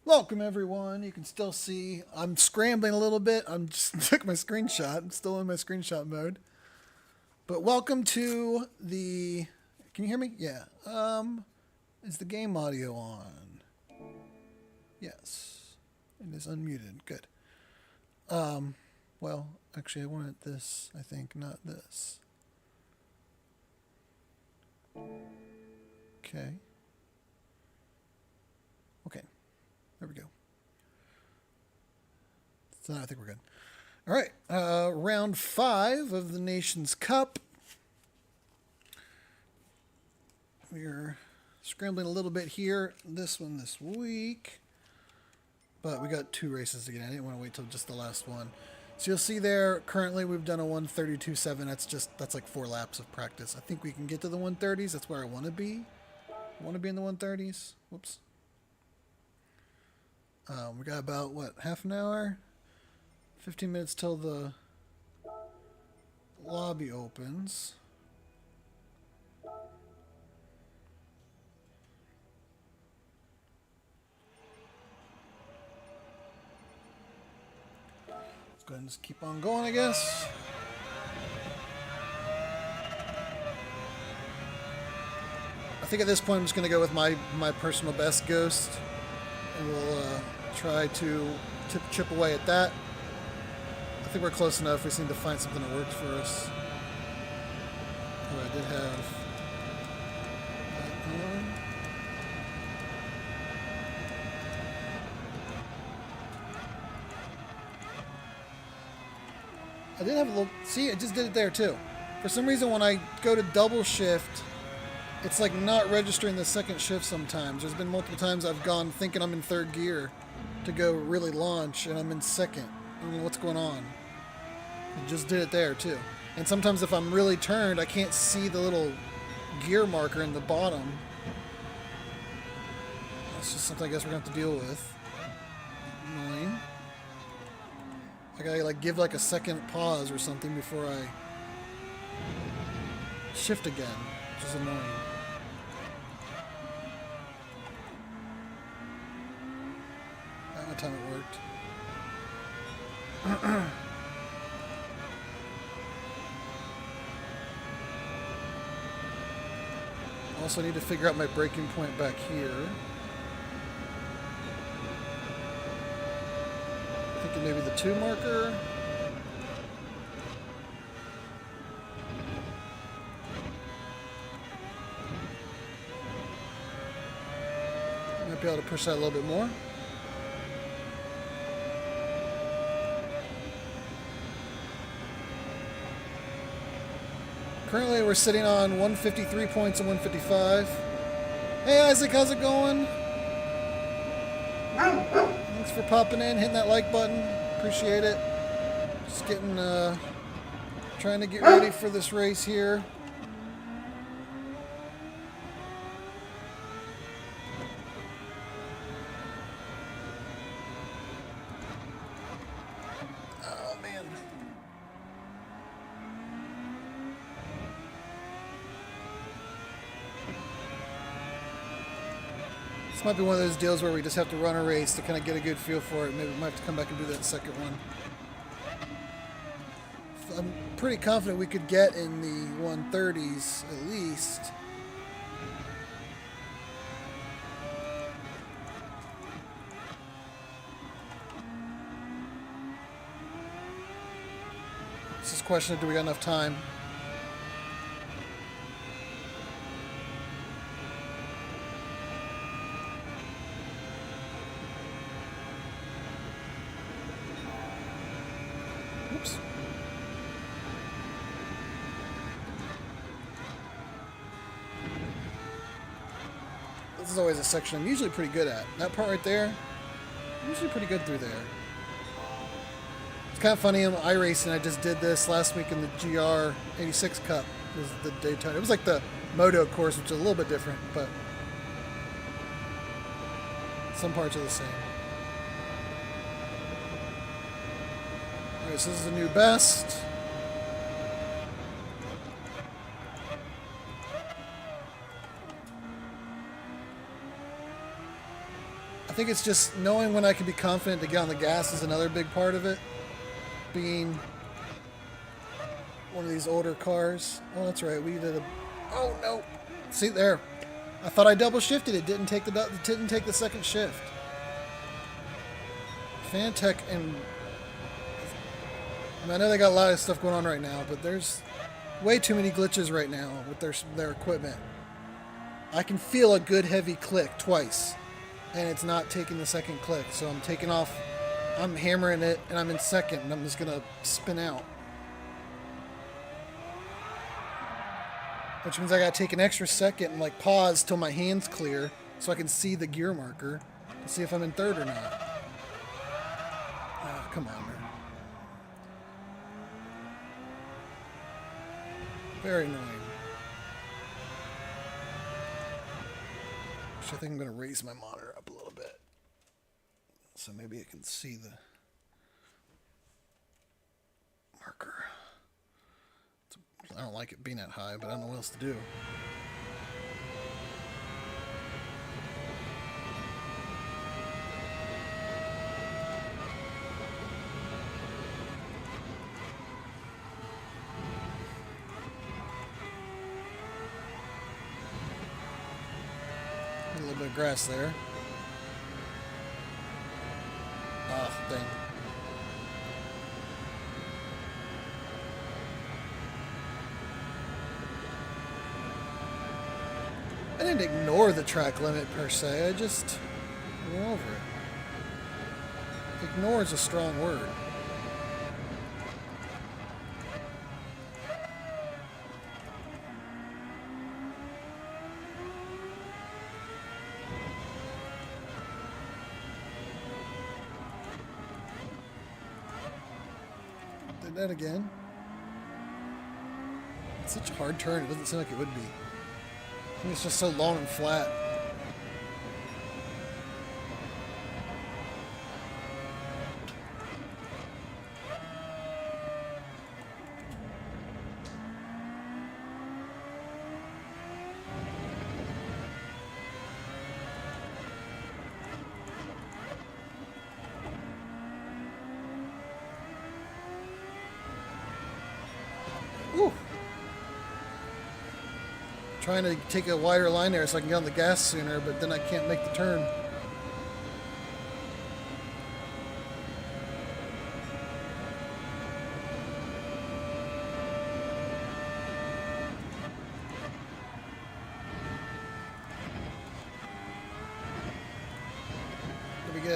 Welcome everyone. You can still see I'm scrambling a little bit. I'm just took my screenshot. I'm still in my screenshot mode. But welcome to the, can you hear me? Yeah. Is the game audio on? Yes. It is unmuted. Good. Well, actually I wanted this, I think, not this. Okay. Okay. There we go. So I think we're good. All right. Round 5 of the Nations Cup. We're scrambling a little bit here. This one this week. But we got 2 races to get in. I didn't want to wait till just the last one. So you'll see there, currently we've done a 132.7. That's like 4 laps of practice. I think we can get to the 130s. That's where I want to be. I want to be in the 130s. Whoops. We got about, what, half an hour? 15 minutes till the lobby opens. Let's go ahead and just keep on going, I guess. I think at this point I'm just going to go with my personal best Ghost. And we'll try to chip away at that. I think we're close enough. We just need to find something that works for us. Oh, I did have that on. I did have a little... See, I just did it there too. For some reason, when I go to double shift, it's like not registering the second shift sometimes. There's been multiple times I've gone thinking I'm in 3rd gear to go really launch, and I'm in 2nd. I don't know what's going on. I just did it there, too. And sometimes if I'm really turned, I can't see the little gear marker in the bottom. That's just something I guess we're going to have to deal with. Annoying. I gotta like give like a second pause or something before I shift again, which is annoying. That time it worked. Also need to figure out my braking point back here. Thinking maybe the 2 marker. be able to push that a little bit more. Currently, we're sitting on 153 points and 155. Hey, Isaac, how's it going? Thanks for popping in, hitting that like button. Appreciate it. Just getting, trying to get ready for this race here. This might be one of those deals where we just have to run a race to kind of get a good feel for it. Maybe we might have to come back and do that second one. I'm pretty confident we could get in the 130s at least. It's just a question of do we got enough time? Oops. This is always a section I'm usually pretty good at. That part right there, I'm usually pretty good through there. It's kind of funny, I'm iRacing. I just did this last week in the GR86 Cup. It was the Daytona. It was like the Moto course, which is a little bit different, but some parts are the same. Alright, so this is a new best. I think it's just knowing when I can be confident to get on the gas is another big part of it. Being one of these older cars. Oh, that's right. We did a. Oh no! See there. I thought I double shifted. It didn't take the second shift. Fanatec and I know they got a lot of stuff going on right now, but there's way too many glitches right now with their equipment. I can feel a good heavy click twice, and it's not taking the second click. So I'm taking off. I'm hammering it, and I'm in second, and I'm just going to spin out. Which means I got to take an extra second and like pause till my hand's clear so I can see the gear marker to see if I'm in third or not. Oh, come on, man. Very annoying. Actually, I think I'm going to raise my monitor up a little bit. So maybe I can see the marker. I don't like it being that high, but I don't know what else to do. A little bit of grass there. Oh, dang. I didn't ignore the track limit per se, I just went over it. Ignore is a strong word. Did that again. It's such a hard turn, it doesn't seem like it would be. I think it's just so long and flat. Ooh. Trying to take a wider line there so I can get on the gas sooner, but then I can't make the turn.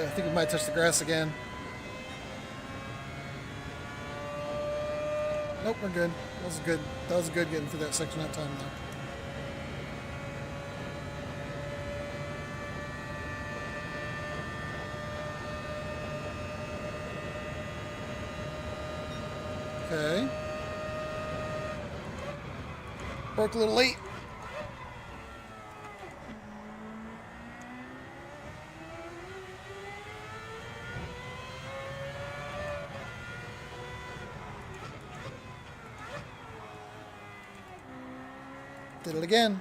I think we might touch the grass again. Nope, we're good. That was good. That was good getting through that section that time, though. Okay. Broke a little late. Did it again.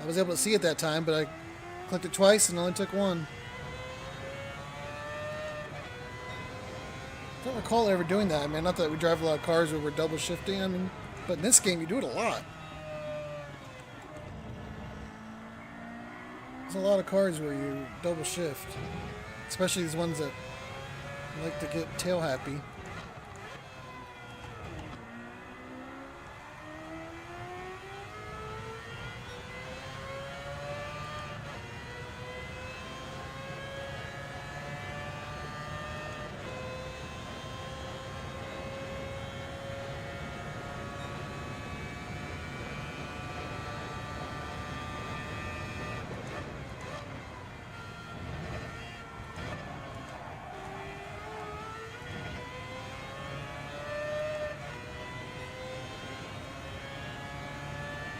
I was able to see it that time, but I clicked it twice and only took one. I don't recall ever doing that. I mean, not that we drive a lot of cars where we're double shifting. I mean, but in this game, you do it a lot. There's a lot of cars where you double shift, especially these ones that like to get tail happy.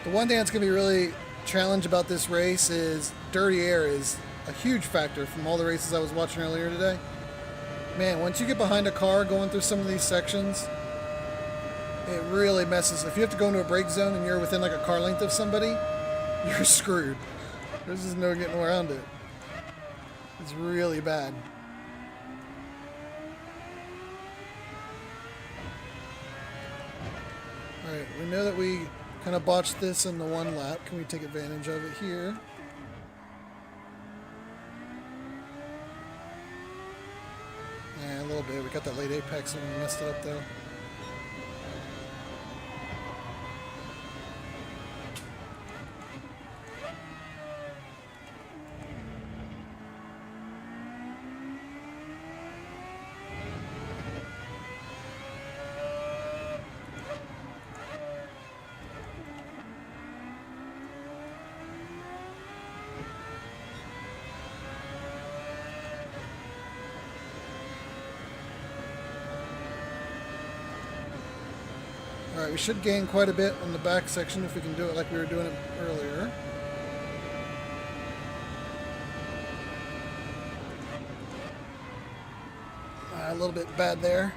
The one thing that's going to be really challenged about this race is dirty air is a huge factor from all the races I was watching earlier today. Man, once you get behind a car going through some of these sections, it really messes. If you have to go into a brake zone and you're within like a car length of somebody, you're screwed. There's just no getting around it. It's really bad. Alright, we know that we kind of botched this in the one lap. Can we take advantage of it here? Yeah, a little bit. We got that late apex and we messed it up though. Alright, we should gain quite a bit on the back section if we can do it like we were doing it earlier. A little bit bad there.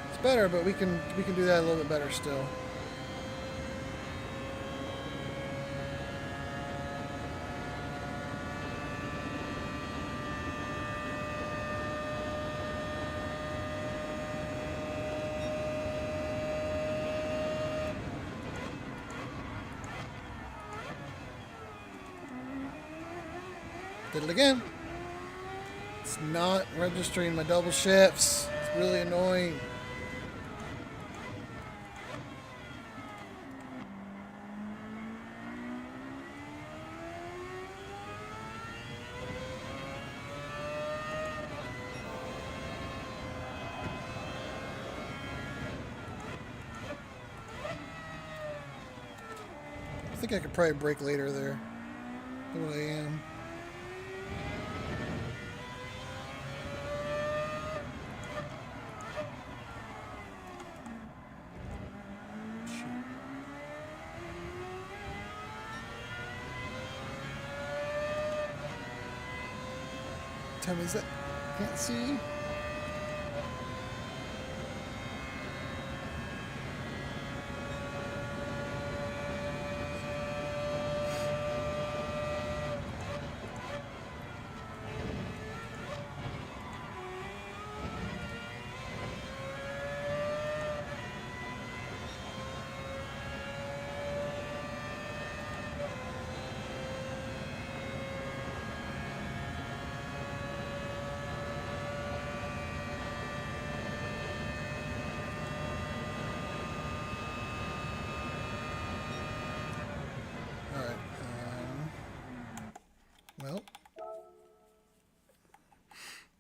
It's better, but we can do that a little bit better still. Did it again. It's not registering my double shifts. It's really annoying. I think I could probably brake later there. Look what I am. Tell me, is that? Can't see.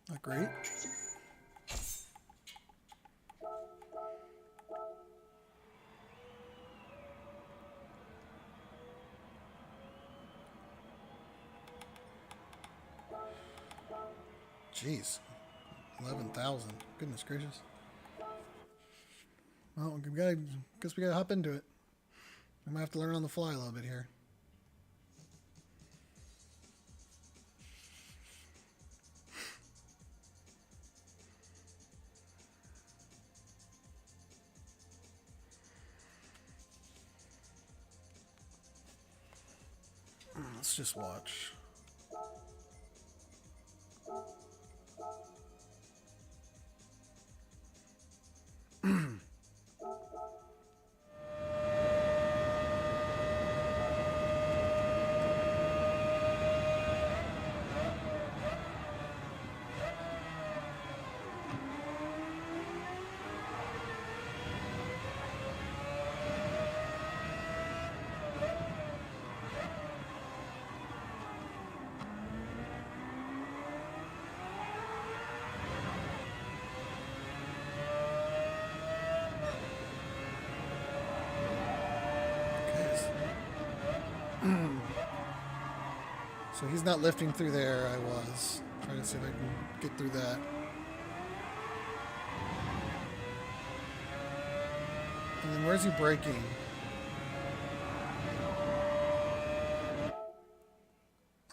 Not great. Jeez. 11,000. Goodness gracious. Well, guess we gotta hop into it. I might have to learn on the fly a little bit here. Let's just watch. So he's not lifting through there. I was trying to see if I can get through that. And then where's he braking?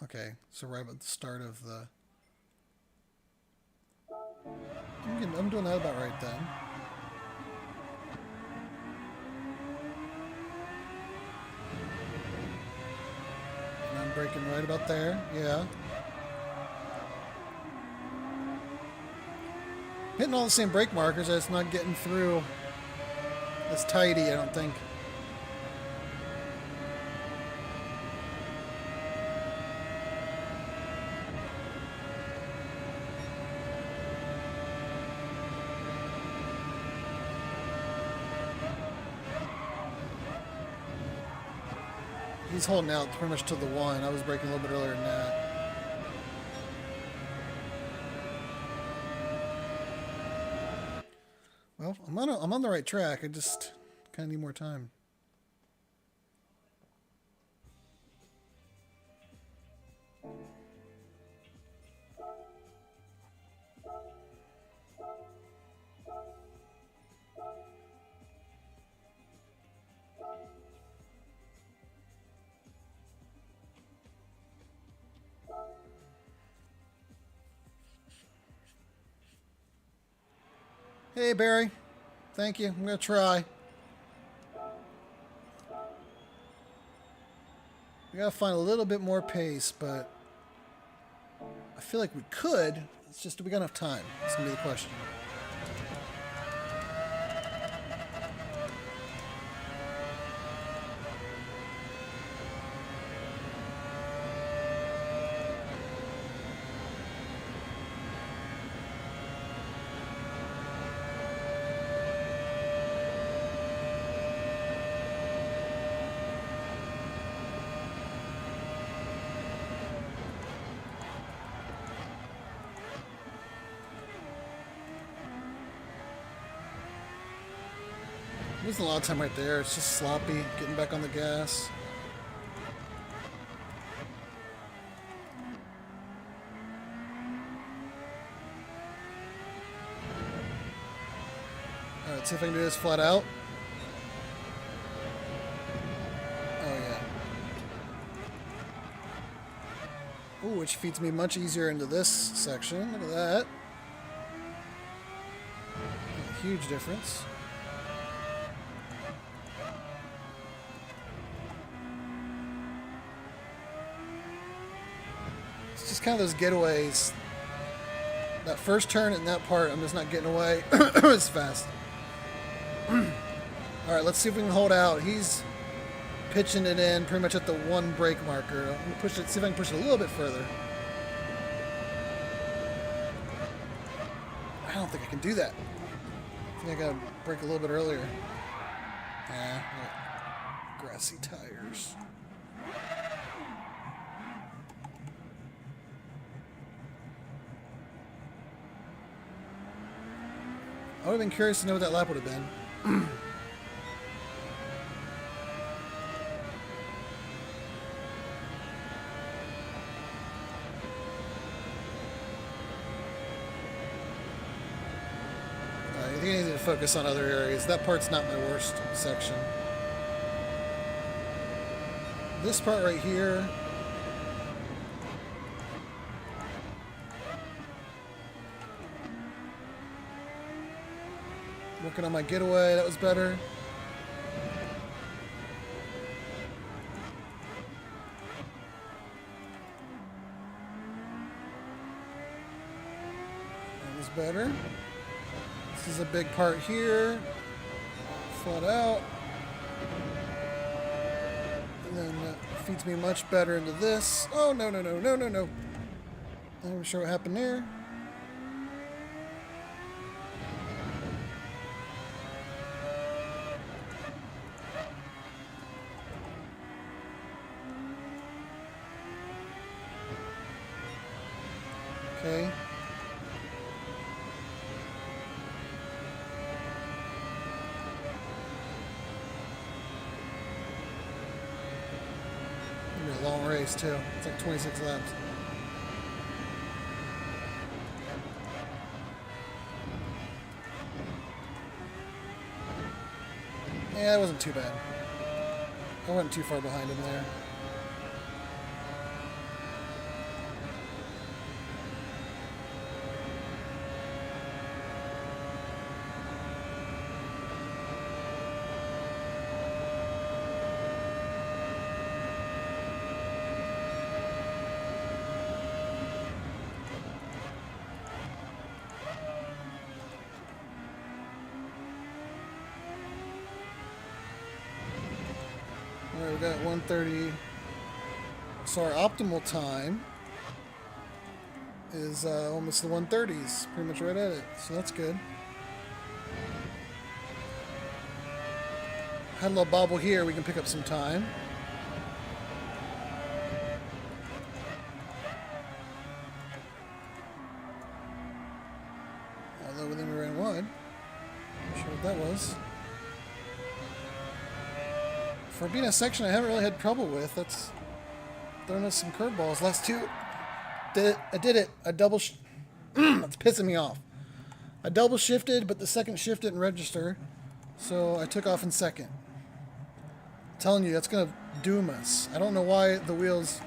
Okay, so right at the start of the... I'm doing that about right then. Braking right about there, yeah. Hitting all the same brake markers, it's not getting through as tidy, I don't think. He's holding out pretty much to the one. I was braking a little bit earlier than that. Well, I'm on the right track. I just kind of need more time. Hey, Barry. Thank you. I'm going to try. We got to find a little bit more pace, but I feel like we could. It's just, do we got enough time? That's going to be the question. Losing a lot of time right there. It's just sloppy, getting back on the gas. Alright, let's see if I can do this flat out. Oh, yeah. Ooh, which feeds me much easier into this section. Look at that. A huge difference. Just kind of those getaways. That first turn and that part, I'm just not getting away as fast. Alright, let's see if we can hold out. He's pitching it in pretty much at the one brake marker. I'm going to push it, see if I can push it a little bit further. I don't think I can do that. I think I got to brake a little bit earlier. Nah, grassy tires. would have been curious to know what that lap would have been. I think I need to focus on other areas. That part's not my worst section. This part right here. Working on my getaway, that was better. That was better. This is a big part here. Flat out. And then that feeds me much better into this. Oh, no, no, no, no, no, no. I'm not sure what happened there. Okay. A long race too. It's like 26 laps. Yeah, that wasn't too bad. I wasn't too far behind him there. Alright, we got 1:30. So our optimal time is almost the 1:30s. Pretty much right at it. So that's good. Had a little bobble here. We can pick up some time. Although then we ran wide. Not sure what that was. For being a section I haven't really had trouble with, that's throwing us some curveballs. Last two, I did it. I double, that's pissing me off. I double shifted, but the second shift didn't register, so I took off in second. I'm telling you, that's gonna doom us. I don't know why the wheels.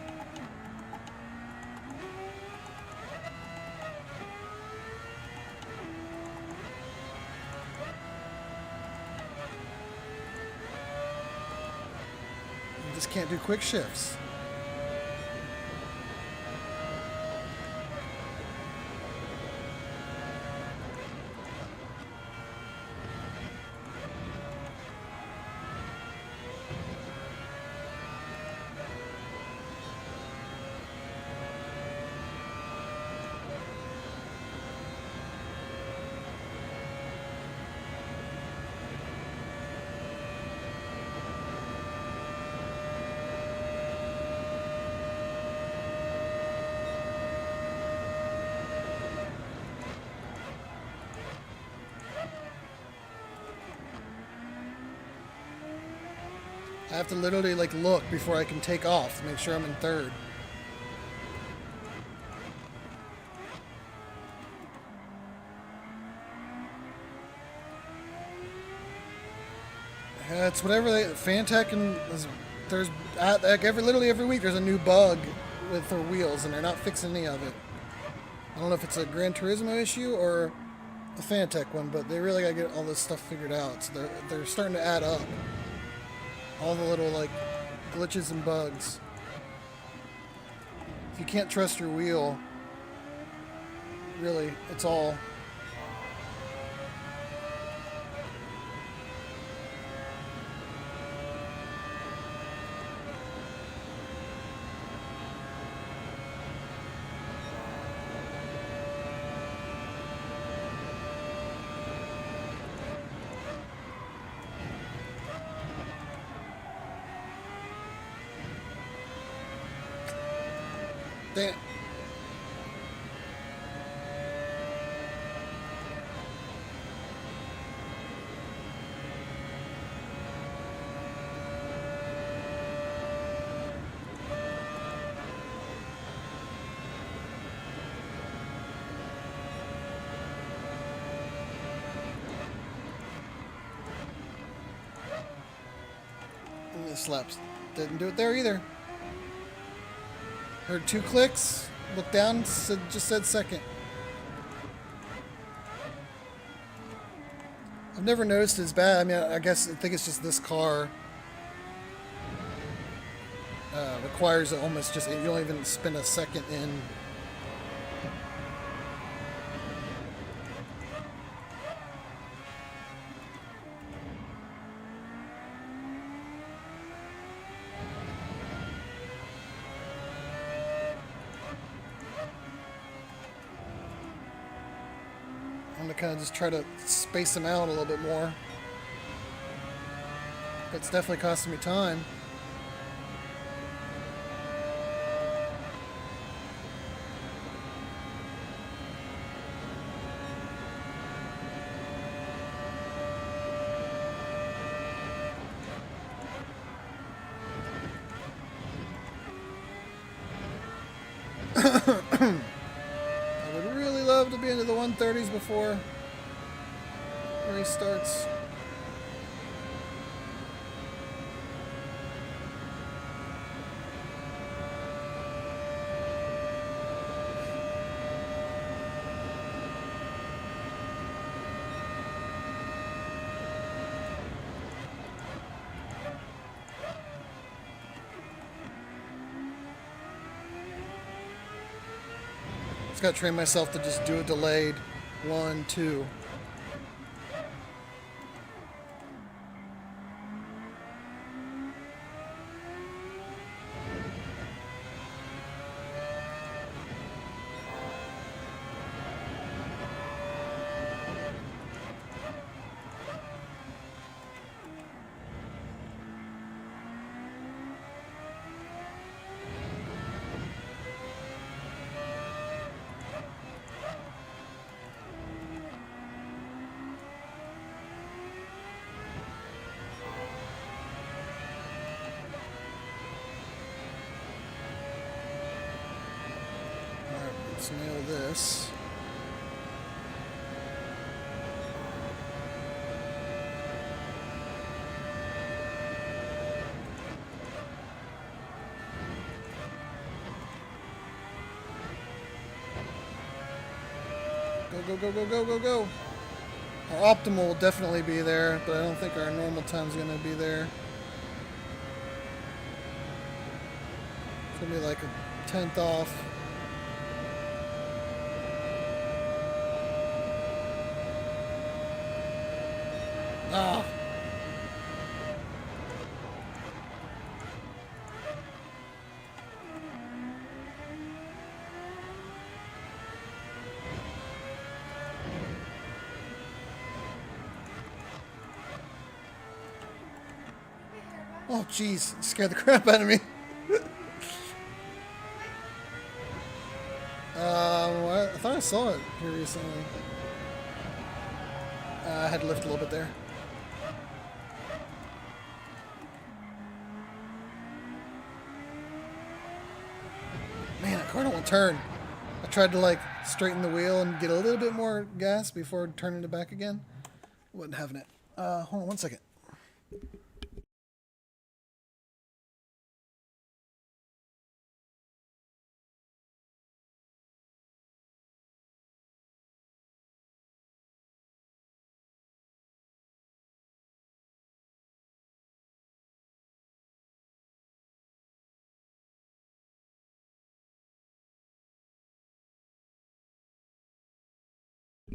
Just can't do quick shifts. I have to literally like look before I can take off to make sure I'm in third. Yeah, it's whatever they Fanatec and there's like literally every week there's a new bug with their wheels and they're not fixing any of it. I don't know if it's a Gran Turismo issue or a Fanatec one, but they really gotta get all this stuff figured out. So they're starting to add up. All the little like glitches and bugs. If you can't trust your wheel, really, it's all. Damn. slaps. Didn't do it there either. Heard 2 clicks. Looked down, just said second. I've never noticed it as bad. I mean, I think it's just this car requires almost just, you don't even spend a second in. I'm going to kind of just try to space them out a little bit more. It's definitely costing me time. To be into the 130s before the race starts. Got to train myself to just do a delayed 1, 2. Let's nail this. Go, go, go, go, go, go, go. Our optimal will definitely be there, but I don't think our normal time's going to be there. It's going to be like a 10th off. Ah. Oh, jeez. Scared the crap out of me. I thought I saw it here recently. I had to lift a little bit there. Man, that car don't want to turn. I tried to like straighten the wheel and get a little bit more gas before turning it back again. Wasn't having it. Hold on 1 second.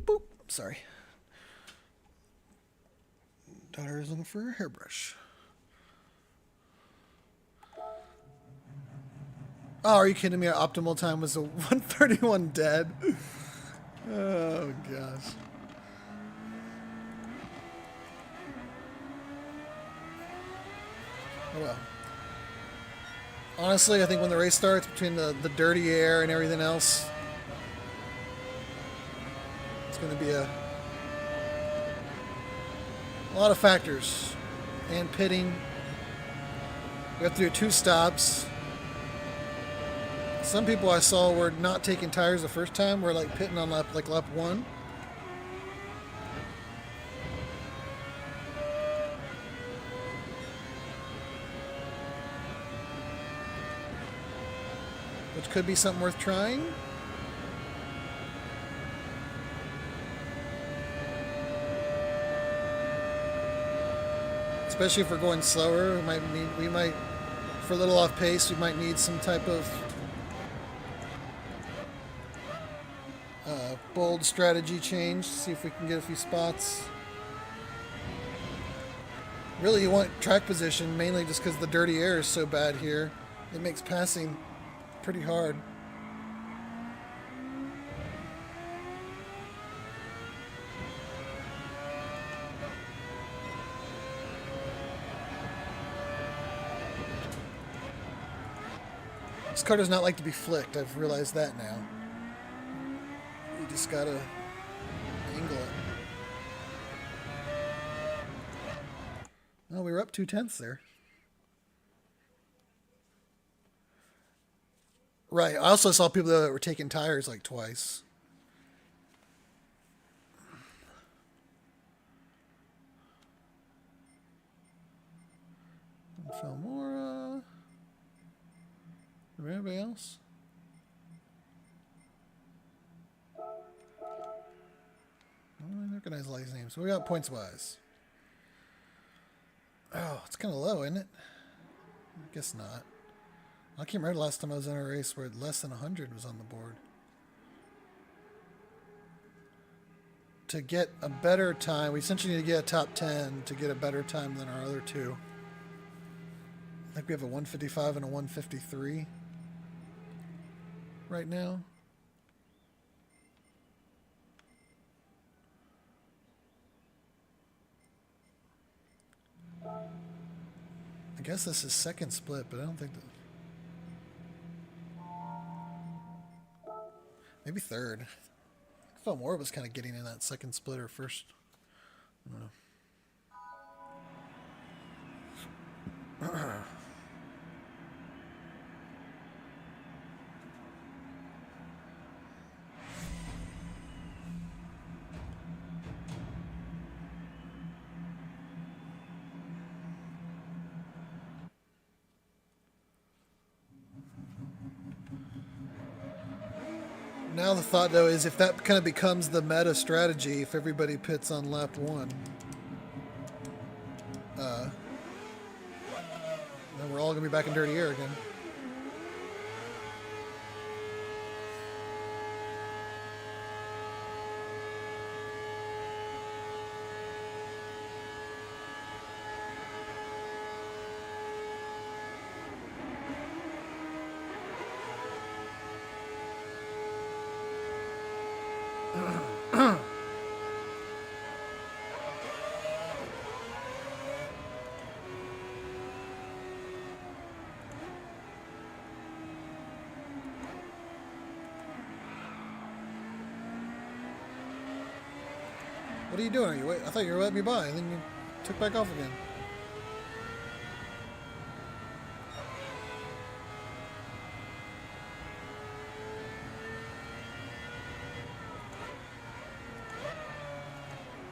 Boop. Sorry. Daughter is looking for a hairbrush. Oh, are you kidding me? Our optimal time was a 1:31 dead. Oh, gosh. Oh, well. Honestly, I think when the race starts, between the dirty air and everything else, it's going to be a lot of factors. And pitting. We have to do 2 stops. Some people I saw were not taking tires the first time. We're like pitting on lap 1. which could be something worth trying. Especially if we're going slower, we might, for a little off pace, we might need some type of bold strategy change. See if we can get a few spots. Really, you want track position, mainly just because the dirty air is so bad here. It makes passing pretty hard. This car does not like to be flicked. I've realized that now. You just gotta angle it. Oh, we were up 0.2 there. Right. I also saw people that were taking tires like twice. Filmora. Anybody else? I don't recognize all these names. So we got points wise. Oh, it's kind of low, isn't it? I guess not. I can't remember the last time I was in a race where less than 100 was on the board. To get a better time, we essentially need to get a top 10 to get a better time than our other two. I think we have a 155 and a 153 right now. I guess this is second split, but I don't think that... Maybe third. I felt more was kind of getting in that second split or first. I don't know. Now the thought, though, is if that kind of becomes the meta strategy, if everybody pits on lap 1, then we're all going to be back in dirty air again. What are you doing? I thought you were letting me by, and then you took back off again.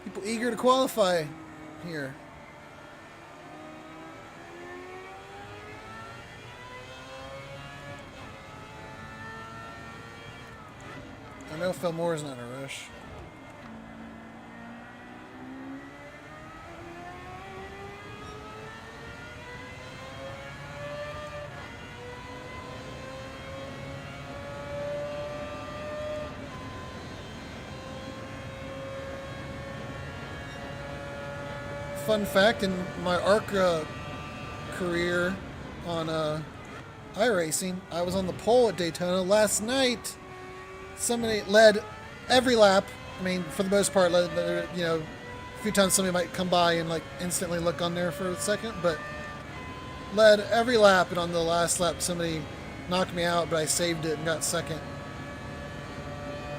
People eager to qualify here. I know Felmore's not in a rush. Fun fact, in my ARC career on iRacing, I was on the pole at Daytona. Last night, somebody led every lap. I mean, for the most part, you know, a few times somebody might come by and like instantly look on there for a second, but led every lap, and on the last lap somebody knocked me out, but I saved it and got second.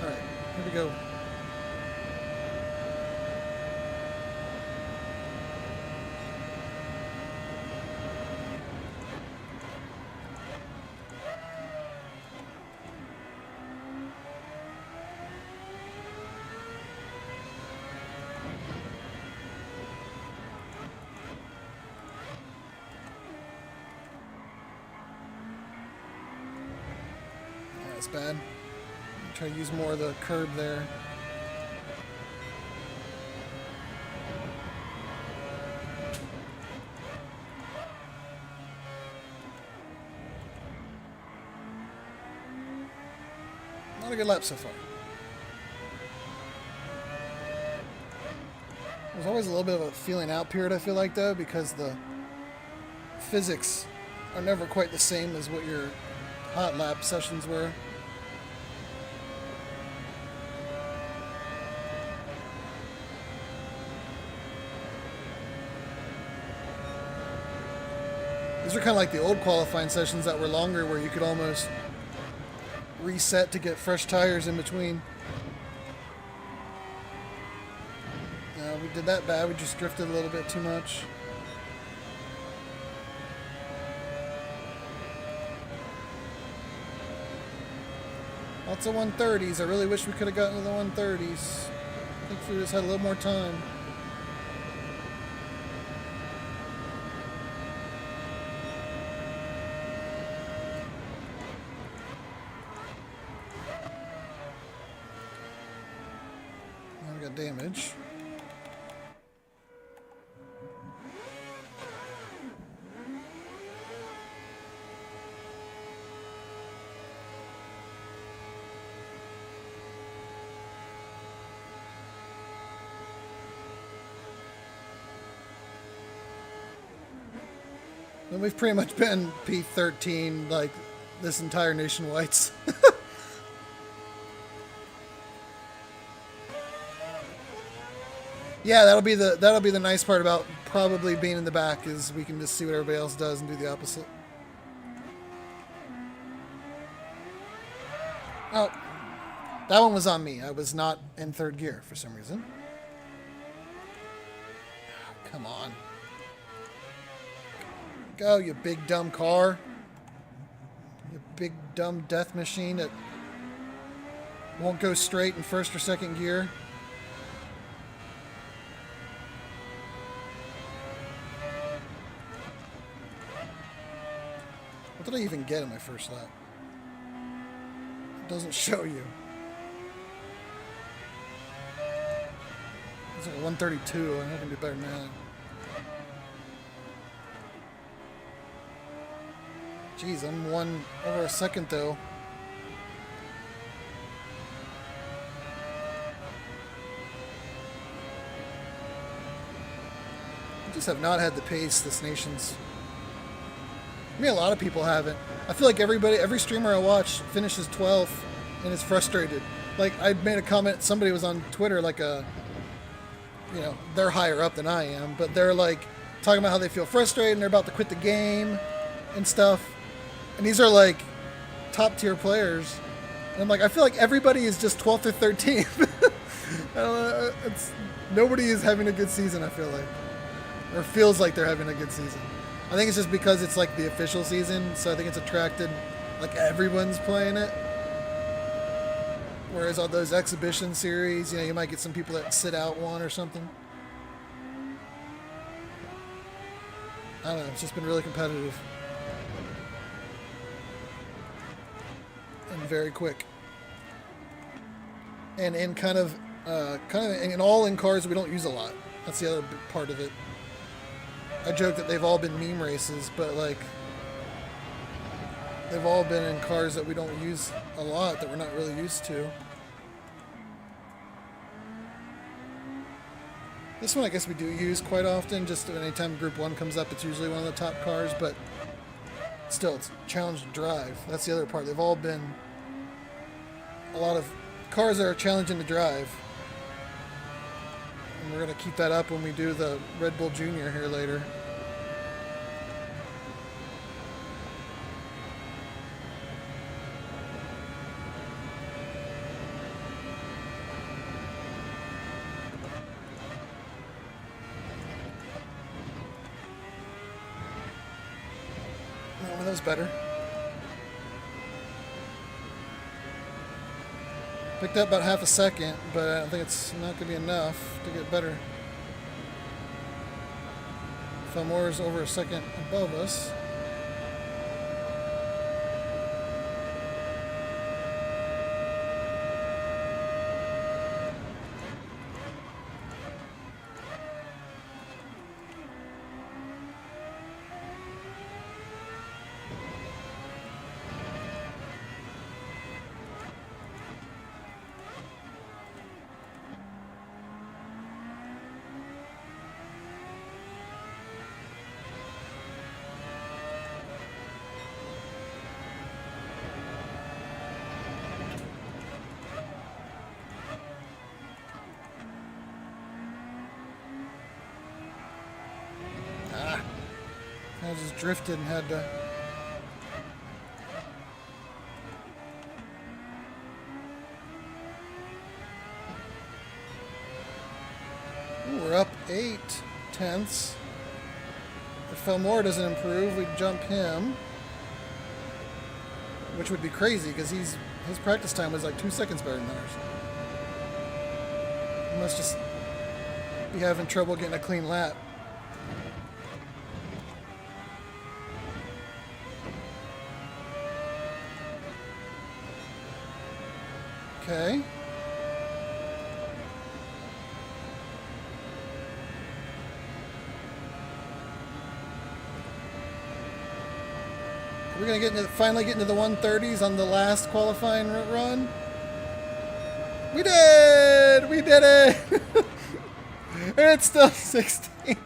All right, here we go. That's bad. Try to use more of the curb there. Not a good lap so far. There's always a little bit of a feeling out period, I feel like, though, because the physics are never quite the same as what your hot lap sessions were. These are kind of like the old qualifying sessions that were longer, where you could almost reset to get fresh tires in between. We did that bad. We just drifted a little bit too much. Lots of 130s. I really wish we could have gotten to the 130s. I think if we just had a little more time. Now we got damage. And we've pretty much been P13 like this entire nationwide's. Yeah, that'll be the nice part about probably being in the back, is we can just see what everybody else does and do the opposite. Oh, that one was on me. I was not in third gear for some reason. Oh, come on. Go, you big dumb car. You big dumb death machine that won't go straight in first or second gear. What did I even get in my first lap? It doesn't show you. It's like 132. I'm not gonna do better than that. Jeez, I'm one over a second though. I just have not had the pace this nation's. I mean, a lot of people haven't. I feel like every streamer I watch finishes 12th and is frustrated. Like, I made a comment, somebody was on Twitter, like they're higher up than I am, but they're like talking about how they feel frustrated and they're about to quit the game and stuff. And these are like top tier players. And I'm like, I feel like everybody is just 12th or 13th. I don't know, nobody is having a good season, I feel like. Or feels like they're having a good season. I think it's just because it's like the official season, so I think it's attracted, like everyone's playing it. Whereas on those exhibition series, you might get some people that sit out one or something. I don't know, it's just been really competitive. And very quick. And in kind of in cars we don't use a lot. That's the other big part of it. I joke that they've all been meme races, but like they've all been in cars that we don't use a lot, that we're not really used to. This one I guess we do use quite often, just anytime Group 1 comes up, it's usually one of the top cars, but still, it's a challenge to drive. That's the other part. They've all been a lot of cars that are challenging to drive. And we're going to keep that up when we do the Red Bull Junior here later. Oh, that was better. Picked up about half a second, but I don't think it's not going to be enough to get better. Felmore is over a second above us. I just drifted and had to... Ooh, we're up 8/10. If Felmore doesn't improve, we jump him. Which would be crazy, because his practice time was like 2 seconds better than ours. He must just be having trouble getting a clean lap. Okay. We're gonna finally get into the 130s on the last qualifying run. We did! We did it! And it's still 16th.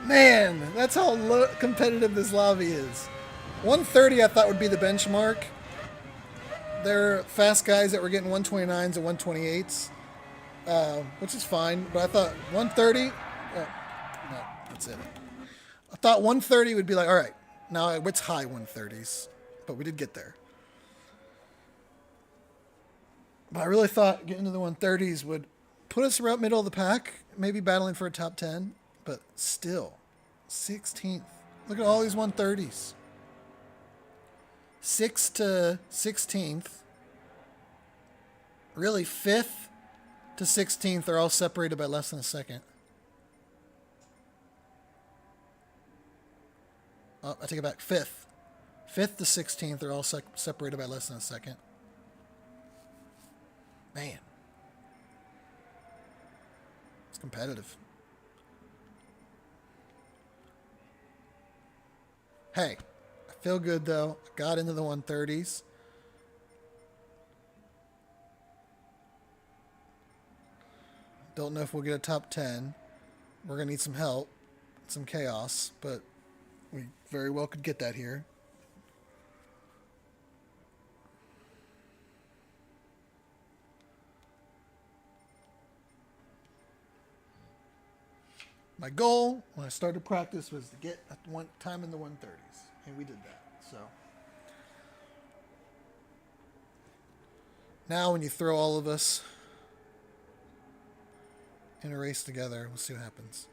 Man, that's how competitive this lobby is. 130 I thought would be the benchmark. There are fast guys that were getting 129s and 128s, which is fine. But I thought 130, no, that's it. I thought 130 would be like, all right, now it's high 130s, but we did get there. But I really thought getting to the 130s would put us around middle of the pack, maybe battling for a top 10, but still, 16th. Look at all these 130s. 6th to 16th. Really, 5th to 16th are all separated by less than a second. Oh, I take it back. 5th. 5th to 16th are all separated by less than a second. Man. It's competitive. Hey, I feel good though. I got into the 130s. Don't know if we'll get a top 10. We're going to need some help, some chaos, but we very well could get that here. My goal when I started practice was to get one time in the 130s, and we did that. So now when you throw all of us in a race together, we'll see what happens.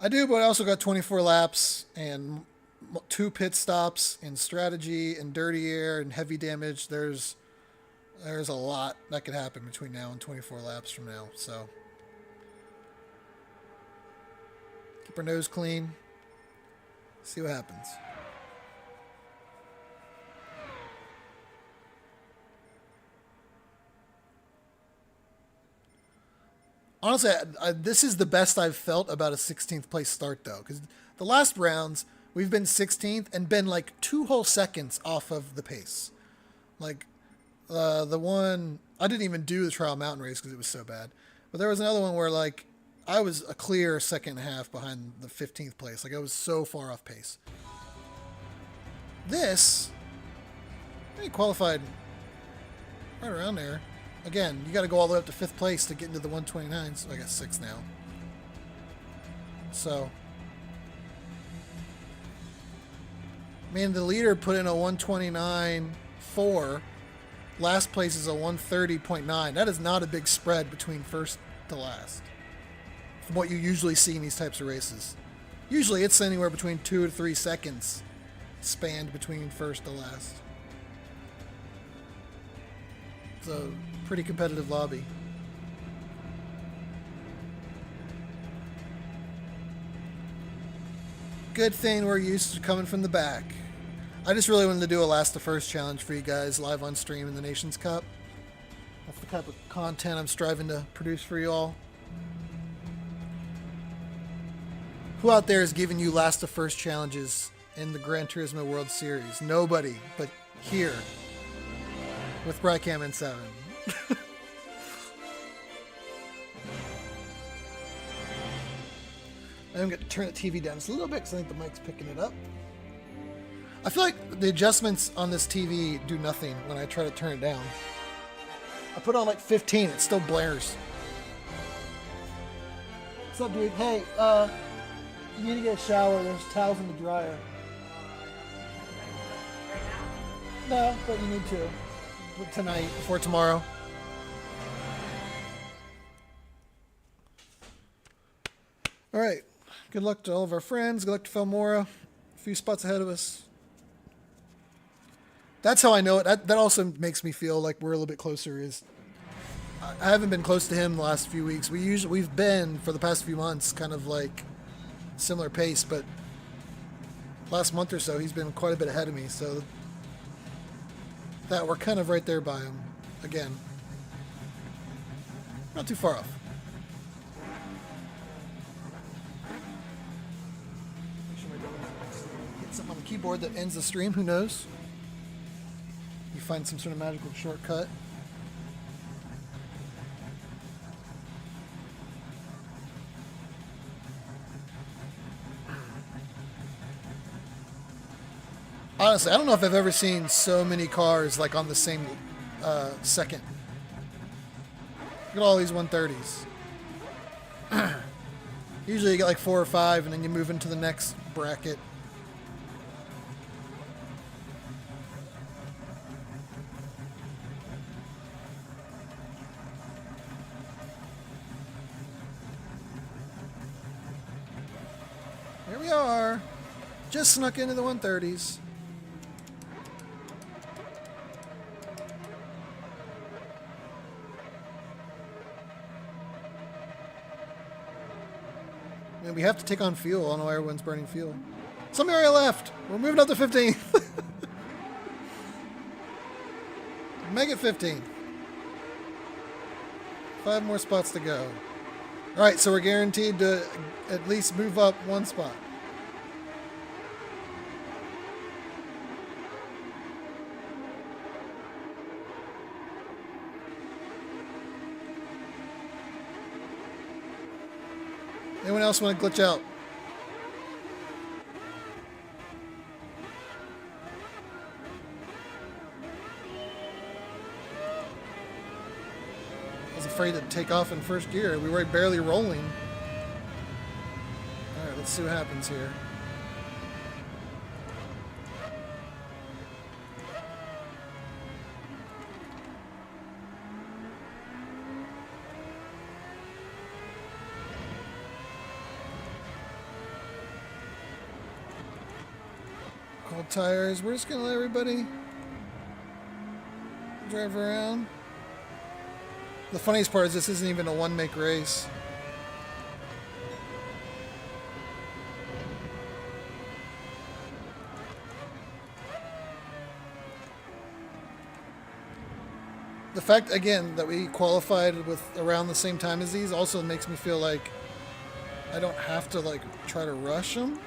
I do, but I also got 24 laps and 2 pit stops and strategy and dirty air and heavy damage. There's a lot that could happen between now and 24 laps from now. So keep our nose clean. See what happens. Honestly, this is the best I've felt about a 16th place start, though, because the last rounds, we've been 16th and been like 2 whole seconds off of the pace. Like, the one, I didn't even do the trial mountain race because it was so bad. But there was another one where, like, I was a clear second and a half behind the 15th place. Like, I was so far off pace. This, I qualified right around there. Again, you got to go all the way up to 5th place to get into the 129s. So I got 6 now. So, I mean, the leader put in a 129.4. Last place is a 130.9. That is not a big spread between first to last, from what you usually see in these types of races. Usually it's anywhere between 2 to 3 seconds spanned between first to last. It's a pretty competitive lobby. Good thing we're used to coming from the back. I just really wanted to do a last to first challenge for you guys live on stream in the Nations Cup. That's the type of content I'm striving to produce for you all. Who out there is giving you last to first challenges in the Gran Turismo World Series? Nobody, but here with Brycam and 7. I'm going to turn the TV down just a little bit because I think the mic's picking it up. I feel like the adjustments on this TV do nothing when I try to turn it down. I put on like 15, it still blares. What's up, dude? Hey, you need to get a shower. There's towels in the dryer. No, but you need to. Tonight, before tomorrow. All right. Good luck to all of our friends. Good luck to Felmora. A few spots ahead of us. That's how I know it. That also makes me feel like we're a little bit closer. Is I haven't been close to him the last few weeks. We've been for the past few months kind of like similar pace, but last month or so he's been quite a bit ahead of me. So that we're kind of right there by him again. Not too far off. Hit something on the keyboard that ends the stream. Who knows? You find some sort of magical shortcut. Honestly, I don't know if I've ever seen so many cars like on the same second. Look at all these 130s. Usually you get like 4 or 5 and then you move into the next bracket. Here we are. Just snuck into the 130s. And we have to take on fuel. I don't know why everyone's burning fuel. Some area left. We're moving up to 15. Make it 15. 5 more spots to go. All right, so we're guaranteed to at least move up 1 spot. Anyone else want to glitch out? I was afraid to take off in first gear. We were barely rolling. All right, let's see what happens here. Cold tires. We're just going to let everybody drive around. The funniest part is this isn't even a one-make race. The fact, again, that we qualified with around the same time as these also makes me feel like I don't have to, like, try to rush them.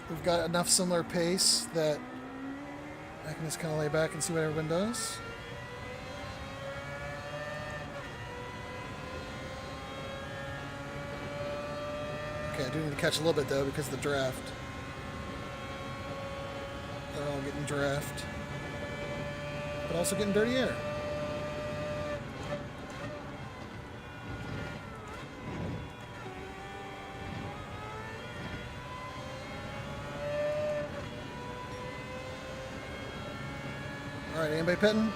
We've got enough similar pace that I can just kind of lay back and see what everyone does. Okay, I do need to catch a little bit, though, because of the draft. They're all getting draft. But also getting dirty air. All right, anybody pitting?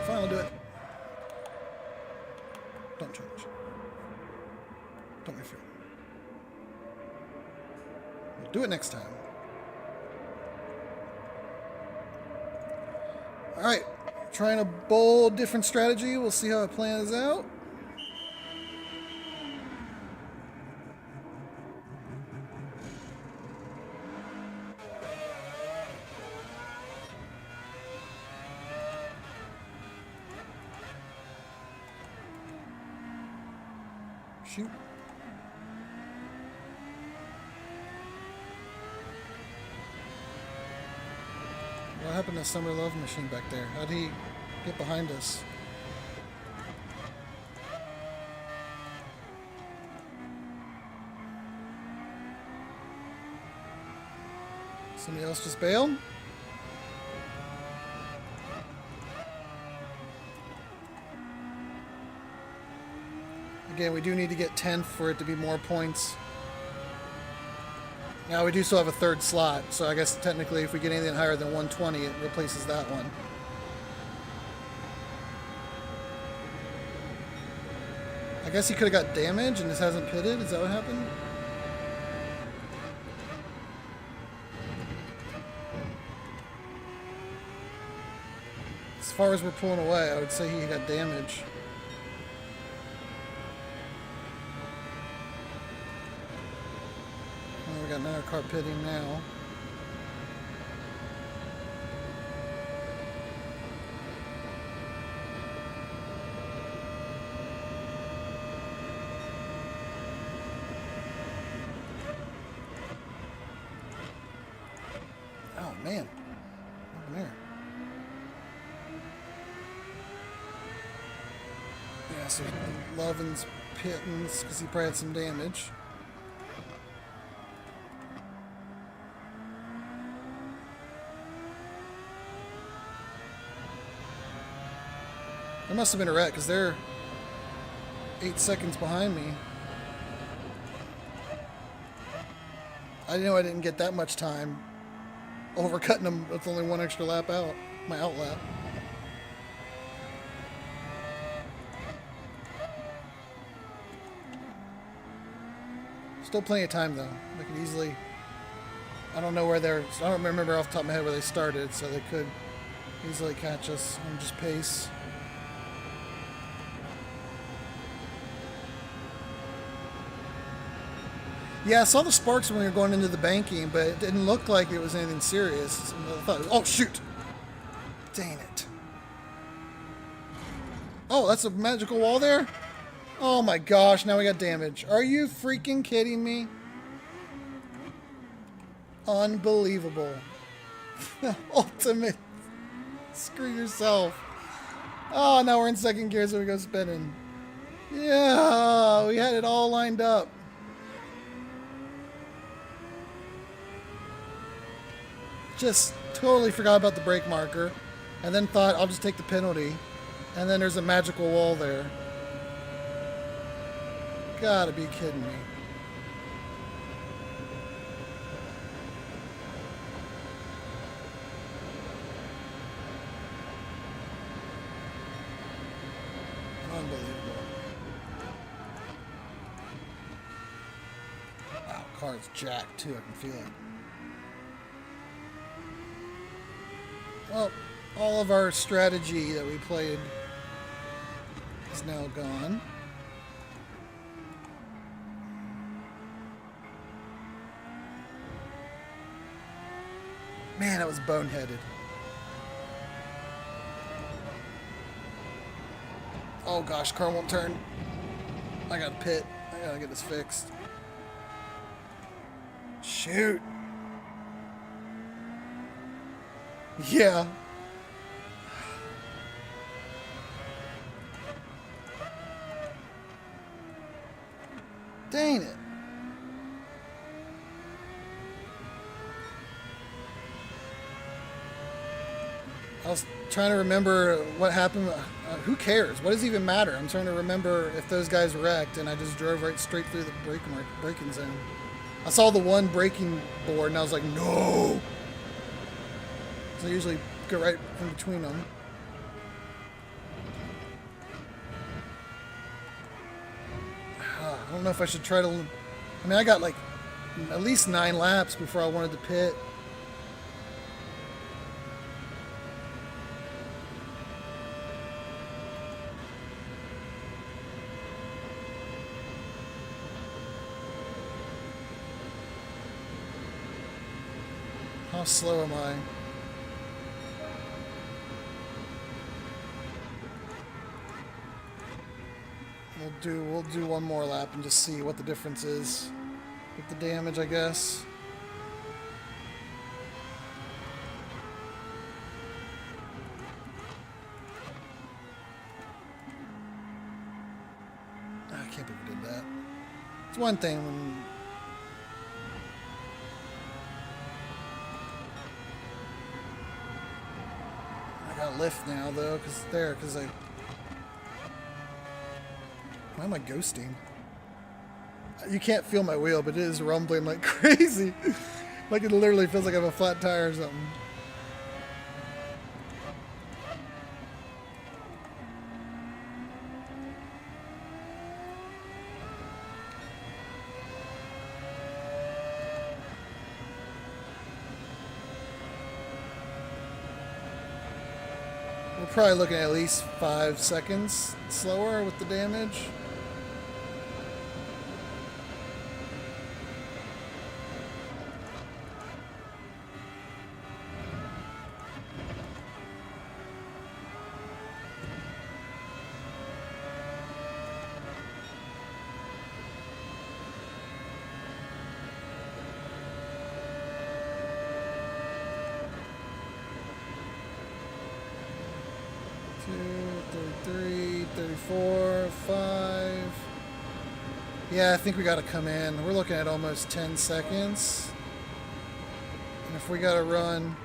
Fine, I'll do it. Don't change. Don't refuel. We'll do it next time. All right, trying a bold, different strategy. We'll see how it plans out. Shoot. What happened to Summer Love Machine back there? How'd he get behind us? Somebody else just bailed? Again, we do need to get 10th for it to be more points. Now, we do still have a third slot, so I guess technically if we get anything higher than 120, it replaces that one. I guess he could have got damage and just hasn't pitted. Is that what happened? As far as we're pulling away, I would say he got damage. We got another car pitting now. Oh man, over there. Yeah, so Lovin's pitting because he probably had some damage. There must have been a wreck because they're 8 seconds behind me. I know I didn't get that much time overcutting them with only one extra lap out, my out lap. Still plenty of time though. They could easily, I don't know where they're, I don't remember off the top of my head where they started, so they could easily catch us and just pace. Yeah, I saw the sparks when we were going into the banking, but it didn't look like it was anything serious. I thought, oh, shoot! Dang it. Oh, that's a magical wall there? Oh my gosh, now we got damage. Are you freaking kidding me? Unbelievable. Ultimate. Screw yourself. Oh, now we're in second gear, so we go spinning. Yeah, we had it all lined up. Just totally forgot about the brake marker and then thought I'll just take the penalty, and then there's a magical wall there. Gotta be kidding me. Unbelievable. Wow, car's jacked too, I can feel it. Well, all of our strategy that we played is now gone. Man, that was boneheaded. Oh gosh, car won't turn. I gotta pit. I gotta get this fixed. Shoot. Yeah. Dang it. I was trying to remember what happened. Who cares? What does it even matter? I'm trying to remember if those guys wrecked, and I just drove right straight through the braking zone. I saw the one braking board, and I was like, no! So I usually go right in between them. I don't know if I should try to... I mean, I got like at least 9 laps before I wanted to pit. How slow am I? We'll do one more lap and just see what the difference is with the damage, I guess. I can't believe we did that. It's one thing when can't lift now though, because I... Why am I ghosting? You can't feel my wheel, but it is rumbling like crazy. Like it literally feels like I have a flat tire or something. We're probably looking at least 5 seconds slower with the damage. Yeah, I think we got to come in. We're looking at almost 10 seconds. And if we got to run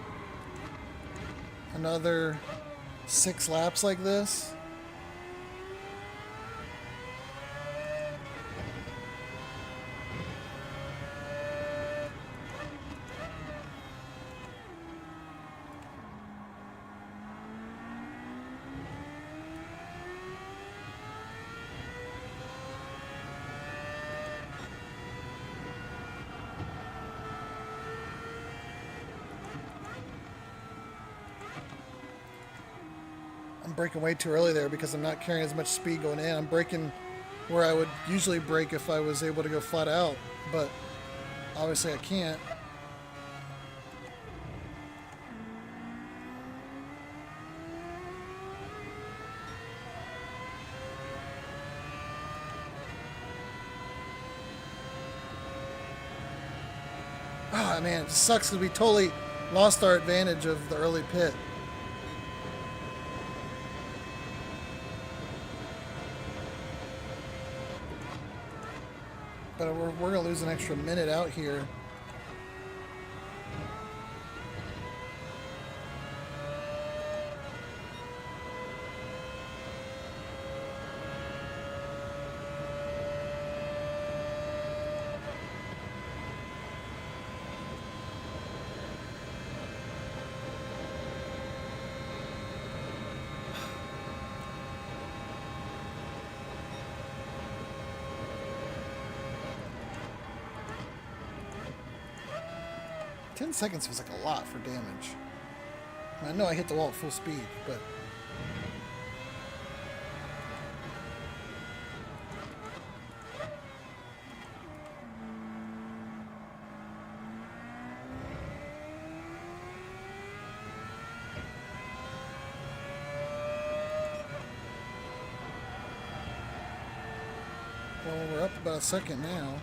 another 6 laps like this, I'm braking way too early there because I'm not carrying as much speed going in. I'm braking where I would usually brake if I was able to go flat out, but obviously I can't. Oh man, it sucks because we totally lost our advantage of the early pit. But we're going to lose an extra minute out here. Ten seconds feels like a lot for damage. I know I hit the wall at full speed, but... Well, we're up about a second now.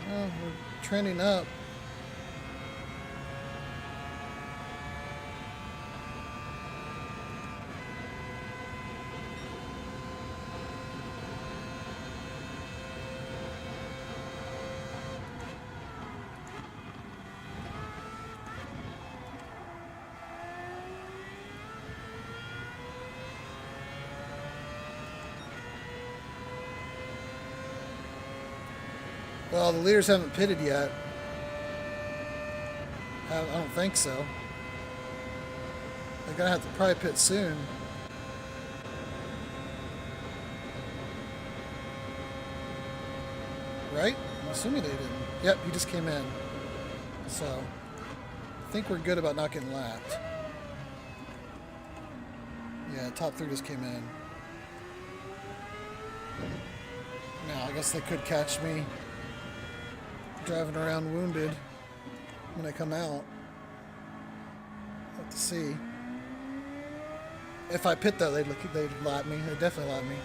Well, we're trending up. Well, the leaders haven't pitted yet. I don't think so. They're gonna have to probably pit soon. Right? I'm assuming they didn't. Yep, he just came in. So, I think we're good about not getting lapped. Yeah, top 3 just came in. Now, I guess they could catch me driving around wounded when I come out. Have to see. If I pit though, they'd lap me. They'd definitely lap me.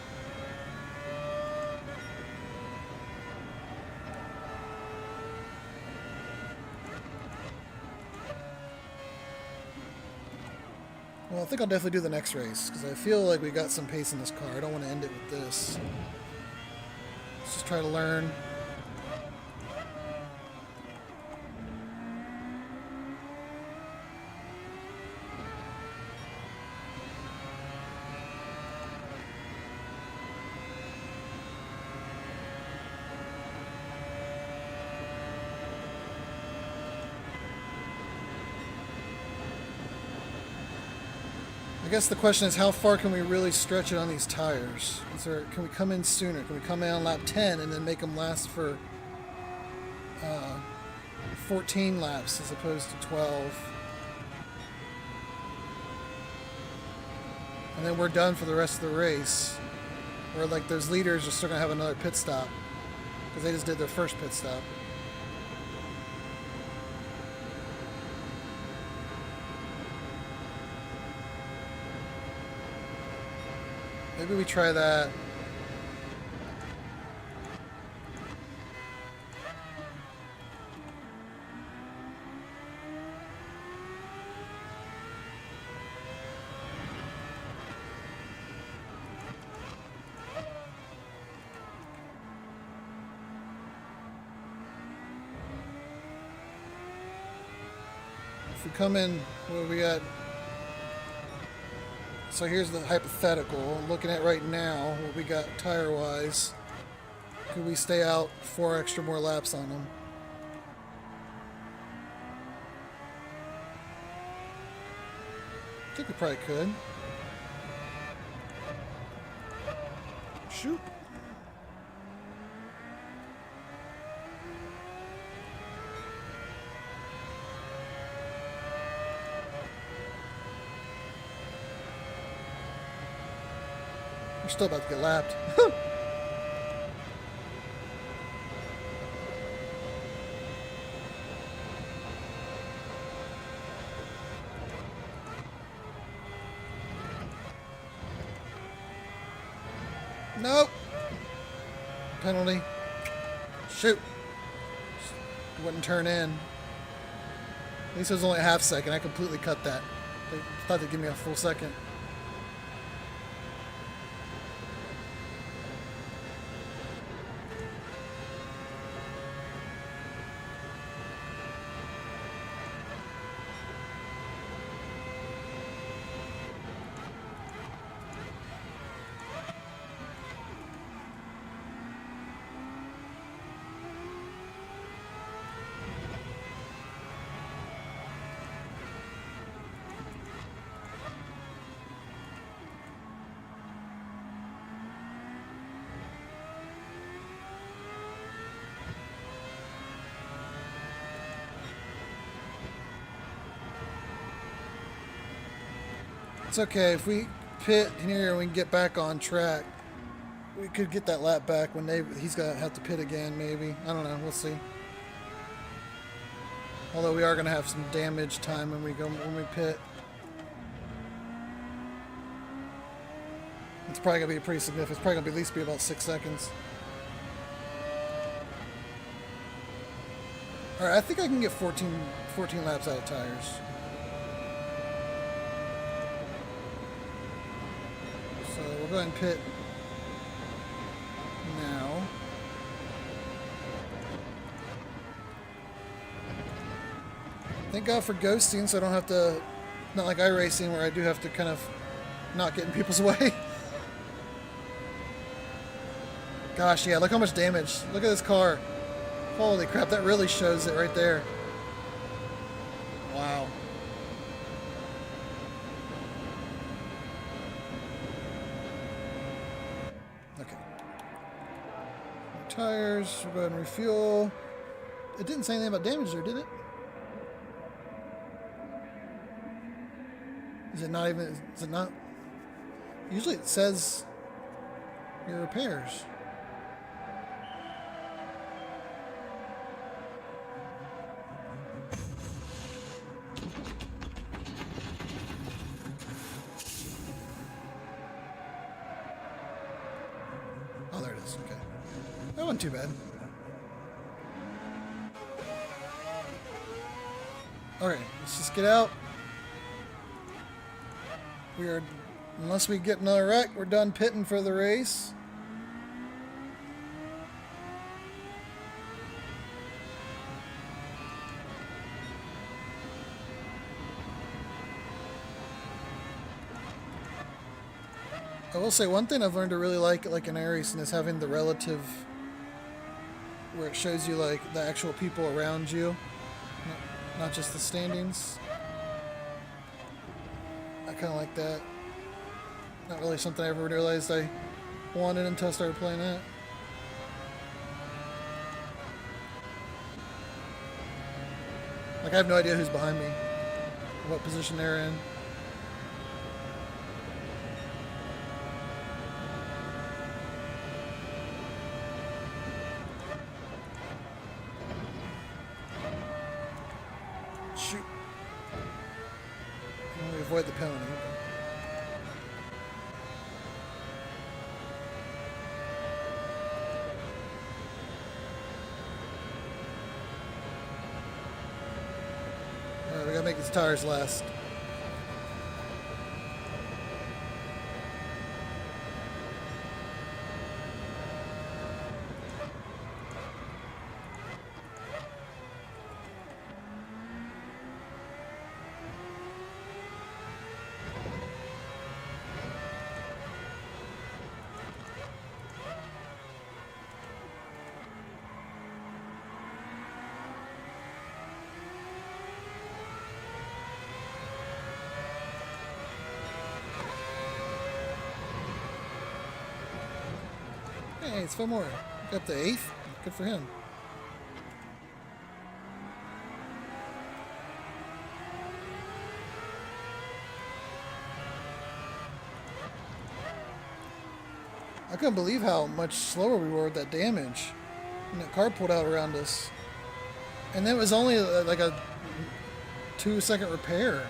Well, I think I'll definitely do the next race, because I feel like we got some pace in this car. I don't want to end it with this. Let's just try to learn. I guess the question is, how far can we really stretch it on these tires? Can we come in sooner? Can we come in on lap 10 and then make them last for 14 laps as opposed to 12? And then we're done for the rest of the race. Or like those leaders are still going to have another pit stop because they just did their first pit stop. Maybe we try that. If we come in, what do we got? So here's the hypothetical. Looking at right now, what we got tire-wise. Could we stay out 4 extra more laps on them? I think we probably could. Shoot. We're still about to get lapped. Nope. Penalty. Shoot. Wouldn't turn in. At least it was only a half second. I completely cut that. They thought they'd give me a full second. It's okay, if we pit here and we can get back on track, we could get that lap back when he's gonna have to pit again, maybe. I don't know, we'll see. Although we are gonna have some damage time when we pit. It's probably gonna be pretty significant. It's probably gonna at least be about 6 seconds. Alright, I think I can get 14 laps out of tires. So we'll go ahead and pit now. Thank God for ghosting, so I don't have to, not like iRacing where I do have to kind of not get in people's way. Gosh, yeah, look how much damage. Look at this car. Holy crap, that really shows it right there. Wow. Okay. Tires, we'll go ahead and refuel. It didn't say anything about damage there, did it? Is it not? Usually it says your repairs. Oh, there it is. Okay. That wasn't too bad. Alright, let's just get out. We are, unless we get another wreck, we're done pitting for the race. I will say one thing I've learned to really like in iRacing is having the relative, where it shows you like the actual people around you, not just the standings. I kind of like that. Not really something I ever realized I wanted until I started playing that. Like, I have no idea who's behind me, what position they're in. Shoot. Avoid the penalty. Alright, we gotta make these tires last. Hey, it's 5 more. Got the 8th. Good for him. I couldn't believe how much slower we were with that damage. And that car pulled out around us. And then it was only like a 2-second repair.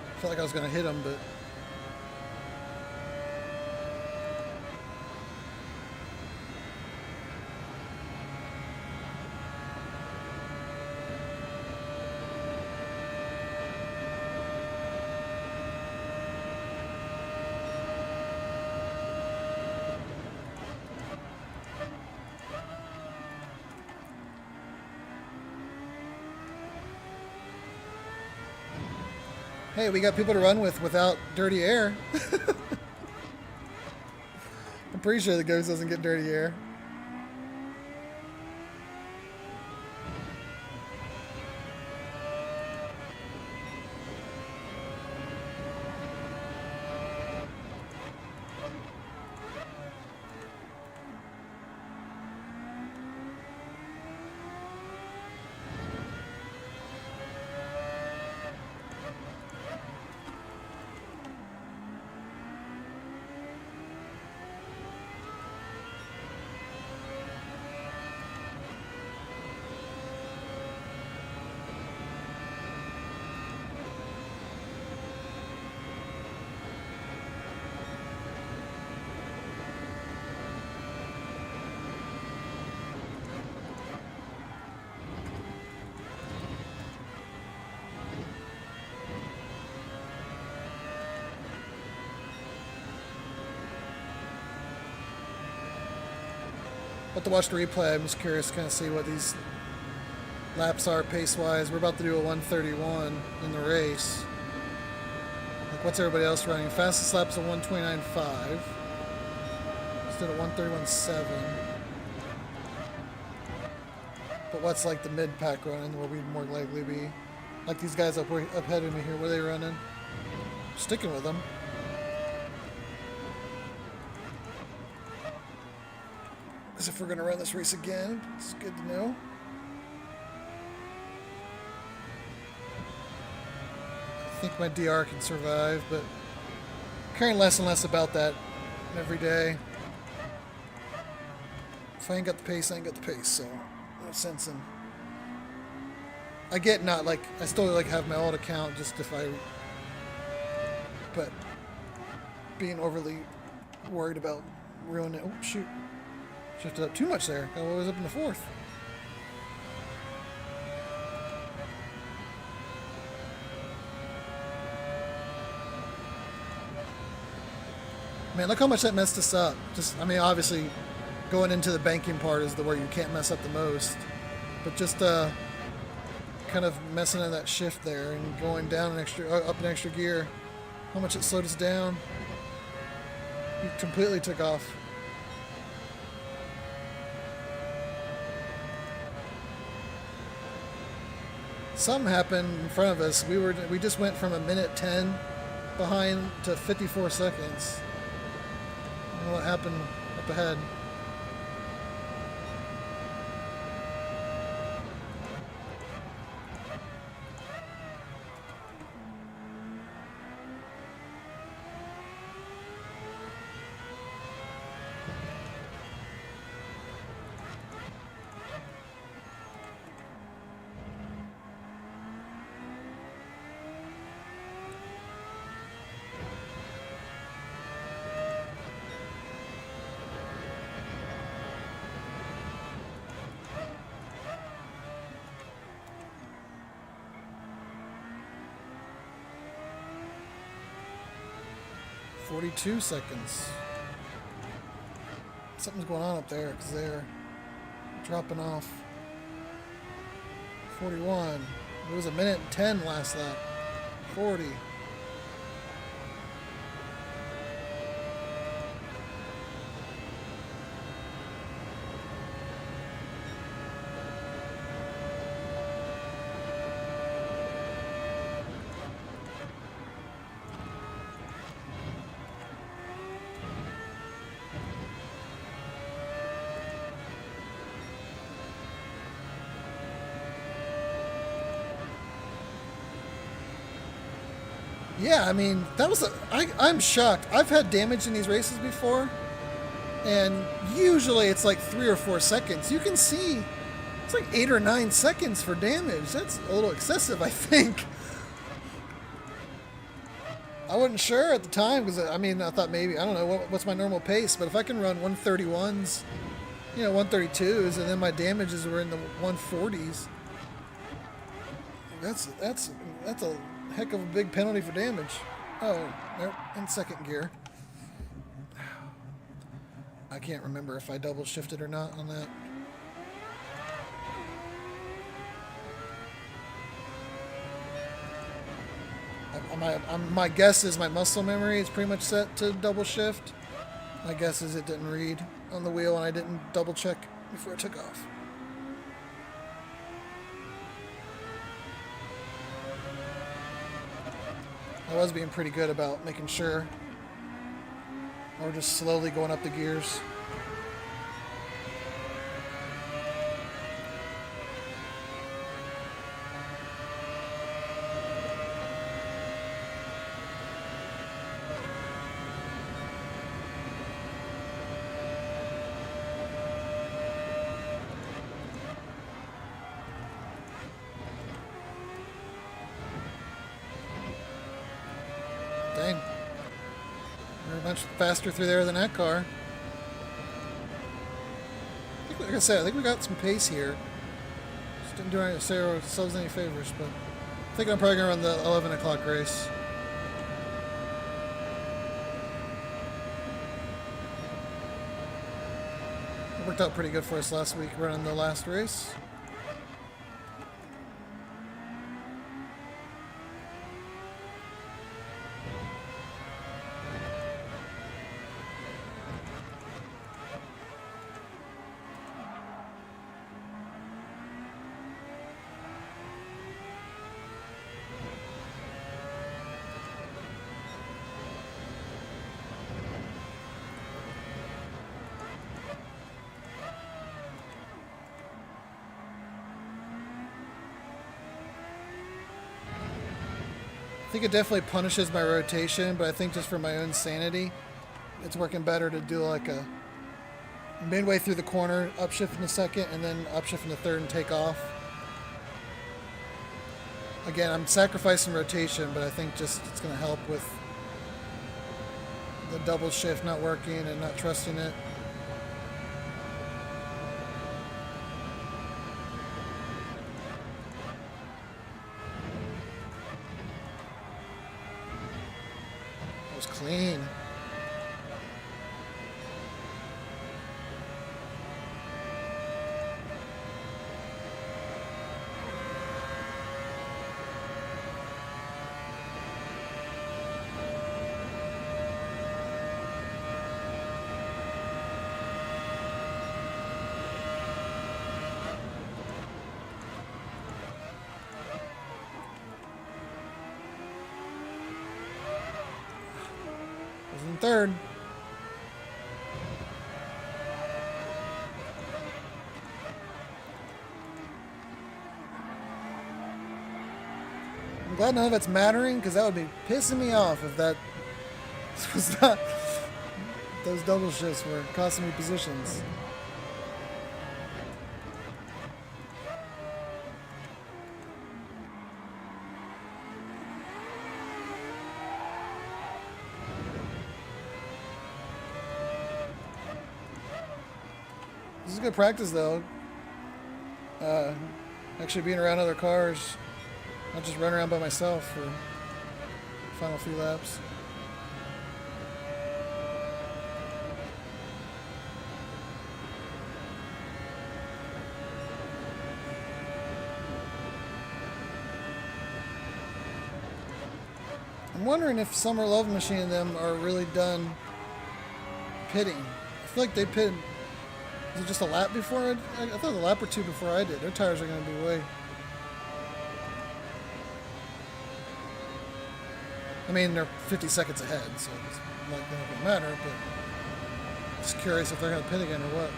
I felt like I was going to hit him, but... Hey, we got people to run with without dirty air. I'm pretty sure the Ghost doesn't get dirty air. But to watch the replay, I'm just curious to kind of see what these laps are pace-wise. We're about to do a 131 in the race. Like, what's everybody else running? Fastest lap's a 129.5. Instead of 131.7. But what's like the mid-pack running where we'd more likely be? Like these guys up ahead of me here, where are they running? Sticking with them. Because if we're going to run this race again, it's good to know. I think my DR can survive, but caring less and less about that every day. If I ain't got the pace, I ain't got the pace, so no sense in I get not like, I still like have my old account just if I, but being overly worried about ruining it. Oh, shoot. Shifted up too much there. I was up in the fourth. Man, look how much that messed us up. Just, I mean, obviously, going into the banking part is the where you can't mess up the most. But just kind of messing in that shift there and going down an extra, up an extra gear. How much it slowed us down. He completely took off. Something happened in front of us. We just went from a minute 10 behind to 54 seconds. I don't know what happened up ahead. .42 seconds. Something's going on up there because they're dropping off. 41. It was a minute and 10 last lap. 40. Yeah, I mean, that was I'm shocked. I've had damage in these races before, and usually it's like 3 or 4 seconds. You can see it's like 8 or 9 seconds for damage. That's a little excessive, I think. I wasn't sure at the time because, I mean, I thought maybe, I don't know, what's my normal pace, but if I can run 131s, you know, 132s, and then my damages were in the 140s, that's a heck of a big penalty for damage. Oh, they're in second gear. I can't remember if I double shifted or not on that. My guess is my muscle memory is pretty much set to double shift. My guess is it didn't read on the wheel and I didn't double check before it took off. I was being pretty good about making sure. Or just slowly going up the gears. Dang. We're much faster through there than that car. Like I said, I think we got some pace here. Just didn't do ourselves any favors, but I think I'm probably going to run the 11 o'clock race. It worked out pretty good for us last week running the last race. I think it definitely punishes my rotation, but I think just for my own sanity, it's working better to do like a midway through the corner, upshift in the second, and then upshift in the third and take off. Again, I'm sacrificing rotation, but I think just it's going to help with the double shift not working and not trusting it. That was clean. In third. I'm glad none of it's mattering, because that would be pissing me off if that was not. Those double shifts were costing me positions. This is good practice, though. Actually being around other cars, not just running around by myself for final few laps. I'm wondering if Summer Love Machine and them are really done pitting. I feel like they pitted. Was it just a lap before? I thought a lap or two before I did. Their tires are going to be way. I mean, they're 50 seconds ahead, so it's not going to matter, but just curious if they're going to pit again or what.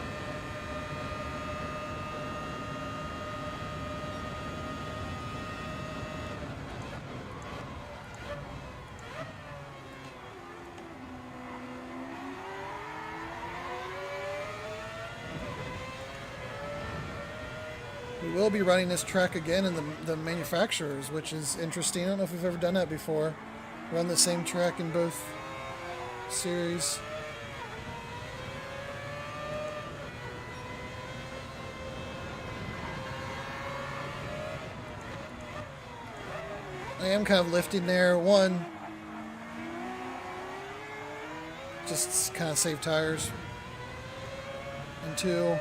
We will be running this track again in the manufacturers, which is interesting. I don't know if we've ever done that before. Run the same track in both series. I am kind of lifting there. One, just kind of save tires. And two,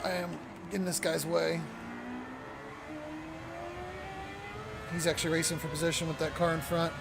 I am getting this guy's way. He's actually racing for position with that car in front.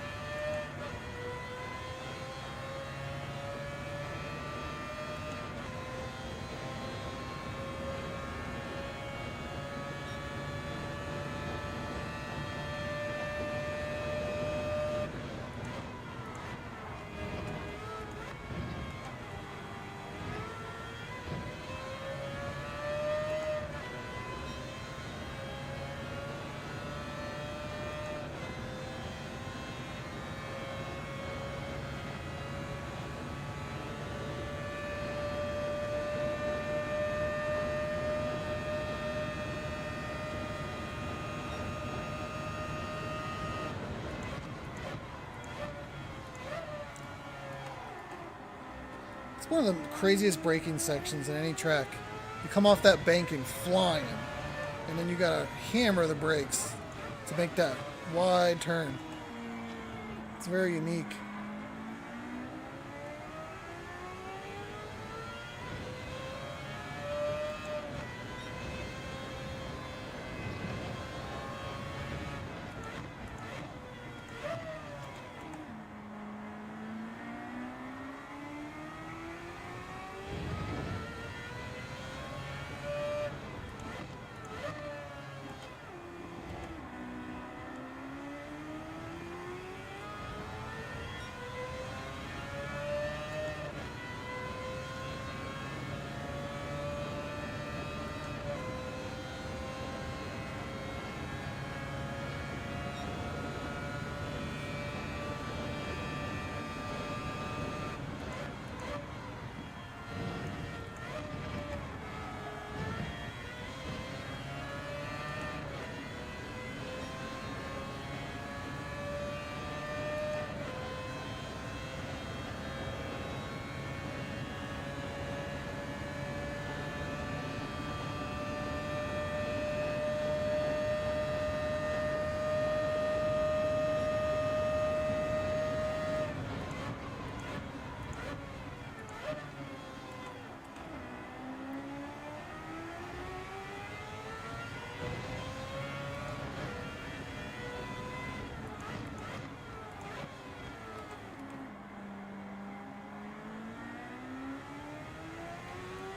It's one of the craziest braking sections in any track. You come off that banking flying, and then you gotta hammer the brakes to make that wide turn. It's very unique.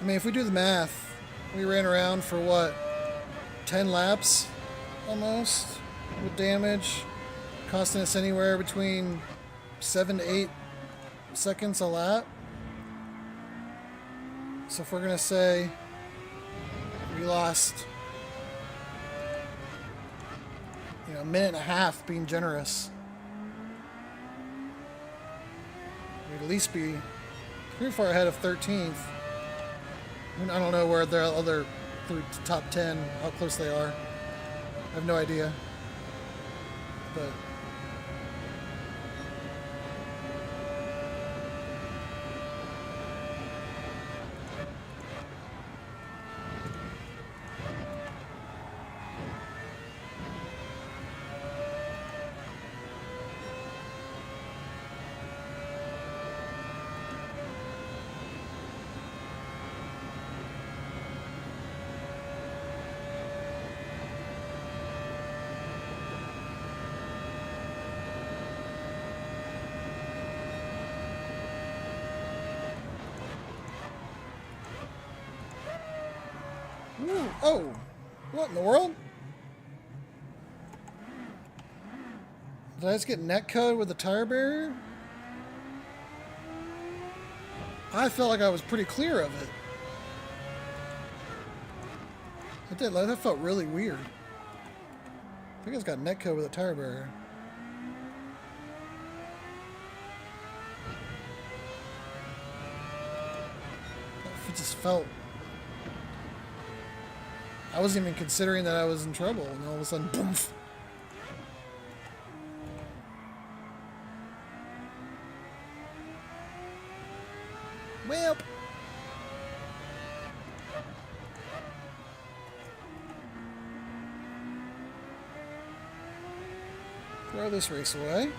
I mean, if we do the math, we ran around for what, 10 laps almost with damage, costing us anywhere between 7 to 8 seconds a lap. So if we're gonna say we lost, you know, a minute and a half, being generous, we'd at least be pretty far ahead of 13th. I don't know where the other through top 10, how close they are. I have no idea. But ooh, oh, what in the world? Did I just get netcode with the tire barrier? I felt like I was pretty clear of it. I did. That felt really weird. I think I just got netcode with a tire barrier. It just felt... I wasn't even considering that I was in trouble, and all of a sudden, boom. Well. Throw this race away.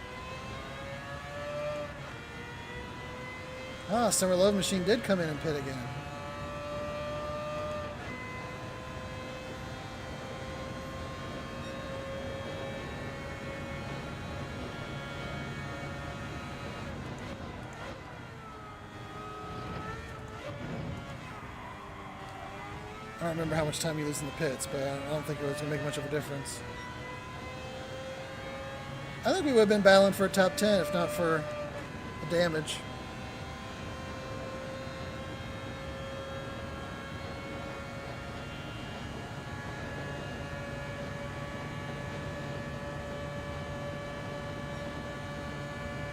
Ah, Summer Love Machine did come in and pit again. I don't remember how much time you lose in the pits, but I don't think it was going to make much of a difference. I think we would have been battling for a top 10 if not for the damage.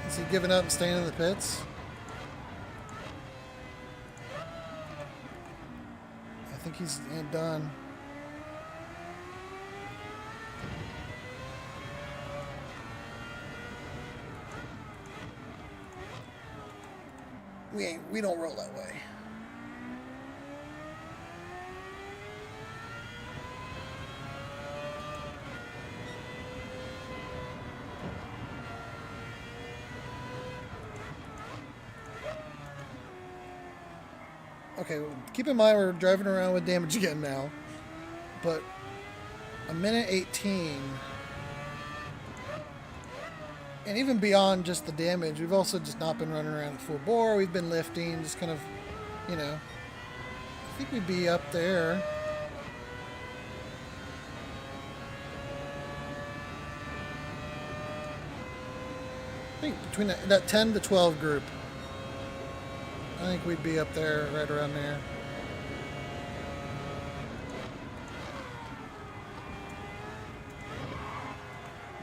Is he giving up and staying in the pits? I think he's done. We don't roll that way. Okay, keep in mind we're driving around with damage again now, but a minute 18, and even beyond just the damage, we've also just not been running around at full bore. We've been lifting, just kind of, you know, I think we'd be up there. I think between that 10 to 12 group. I think we'd be up there, right around there.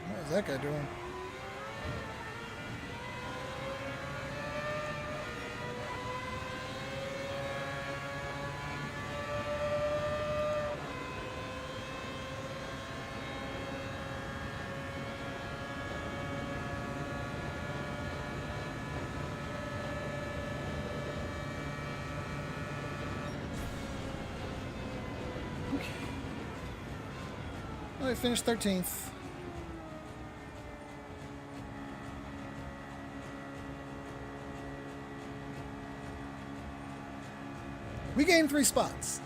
What is that guy doing? I finished 13th. We gained 3 spots.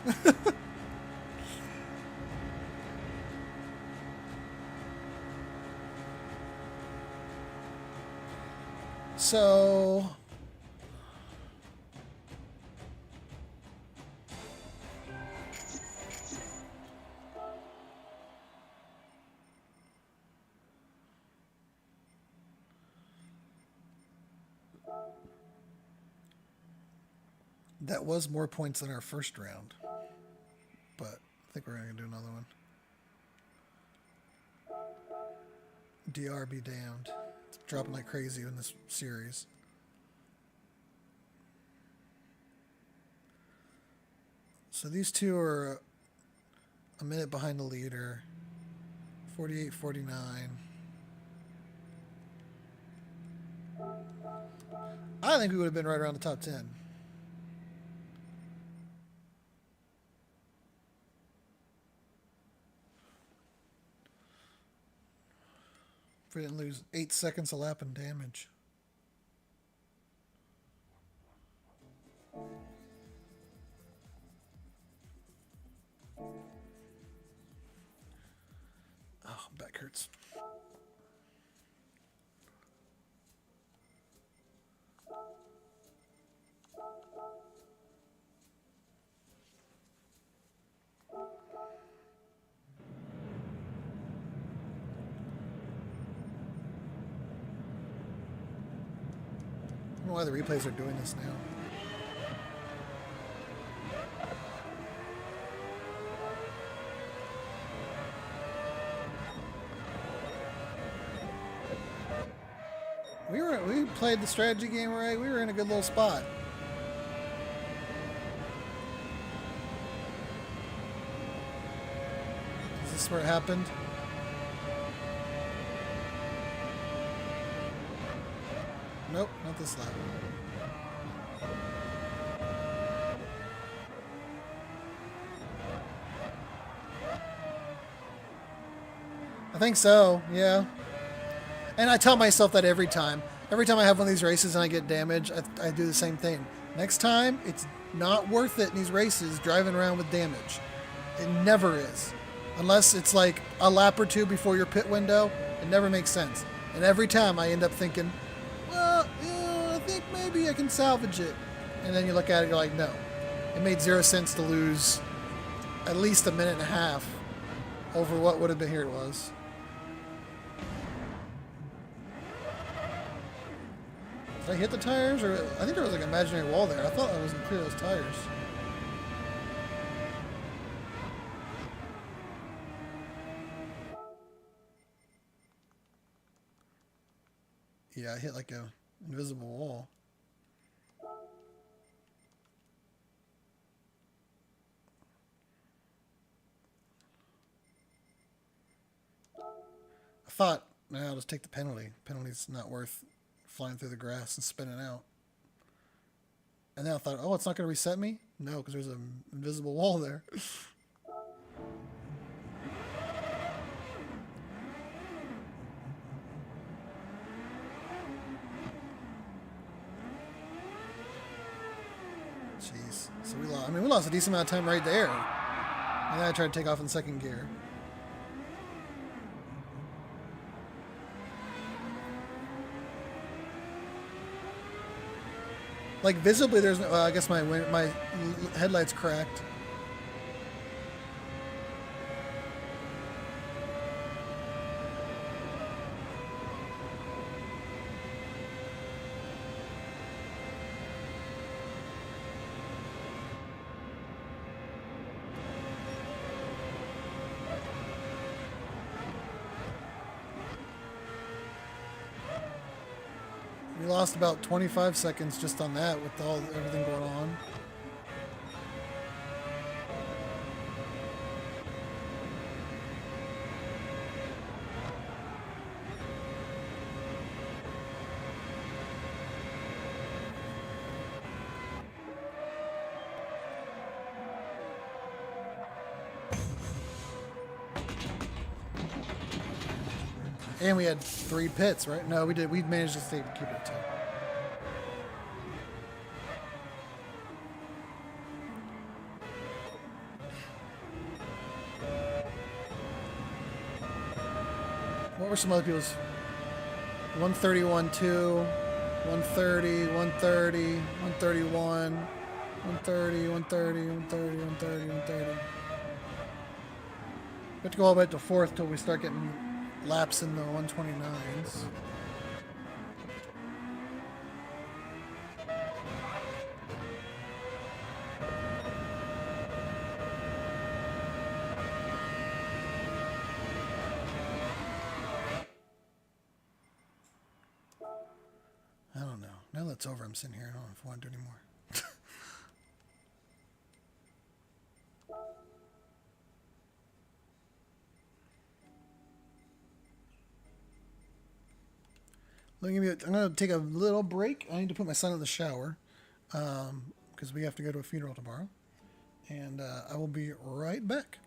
So That was more points than our first round. But I think we're going to do another one. DR be damned. It's dropping like crazy in this series. So these two are a minute behind the leader. 48-49. I think we would have been right around the top 10. If we didn't lose 8 seconds a lap in damage. Oh, back hurts. I don't know why the replays are doing this now. We played the strategy game right. We were in a good little spot. Is this where it happened? Nope, not this lap. I think so, yeah. And I tell myself that every time. Every time I have one of these races and I get damage, I do the same thing. Next time, it's not worth it in these races driving around with damage. It never is. Unless it's like a lap or two before your pit window, it never makes sense. And every time I end up thinking, well, yeah, I think maybe I can salvage it. And then you look at it, you're like, no. It made 0 sense to lose at least a minute and a half over what would have been, here it was. Did I hit the tires? Or I think there was like an imaginary wall there. I thought I was going to clear those tires. Yeah, I hit like a invisible wall. I thought, nah, I'll just take the penalty. Penalty's not worth flying through the grass and spinning out. And then I thought, oh, it's not going to reset me? No, because there's an invisible wall there. Jeez. So we lost. I mean, we lost a decent amount of time right there. And then I tried to take off in second gear. Like visibly, there's no. I guess my headlights cracked. We lost about 25 seconds just on that with everything going on. And we had 3 pits, right? No, we did. We managed to keep it at 2. What were some other people's? 131.2, 130, 130, 131, 130, 130, 130, 130, 130. We have to go all the way to 4th till we start getting laps in the 129s. Now that's over, I'm sitting here. I don't know if I want to do anymore. I'm going to take a little break. I need to put my son in the shower because we have to go to a funeral tomorrow. And I will be right back.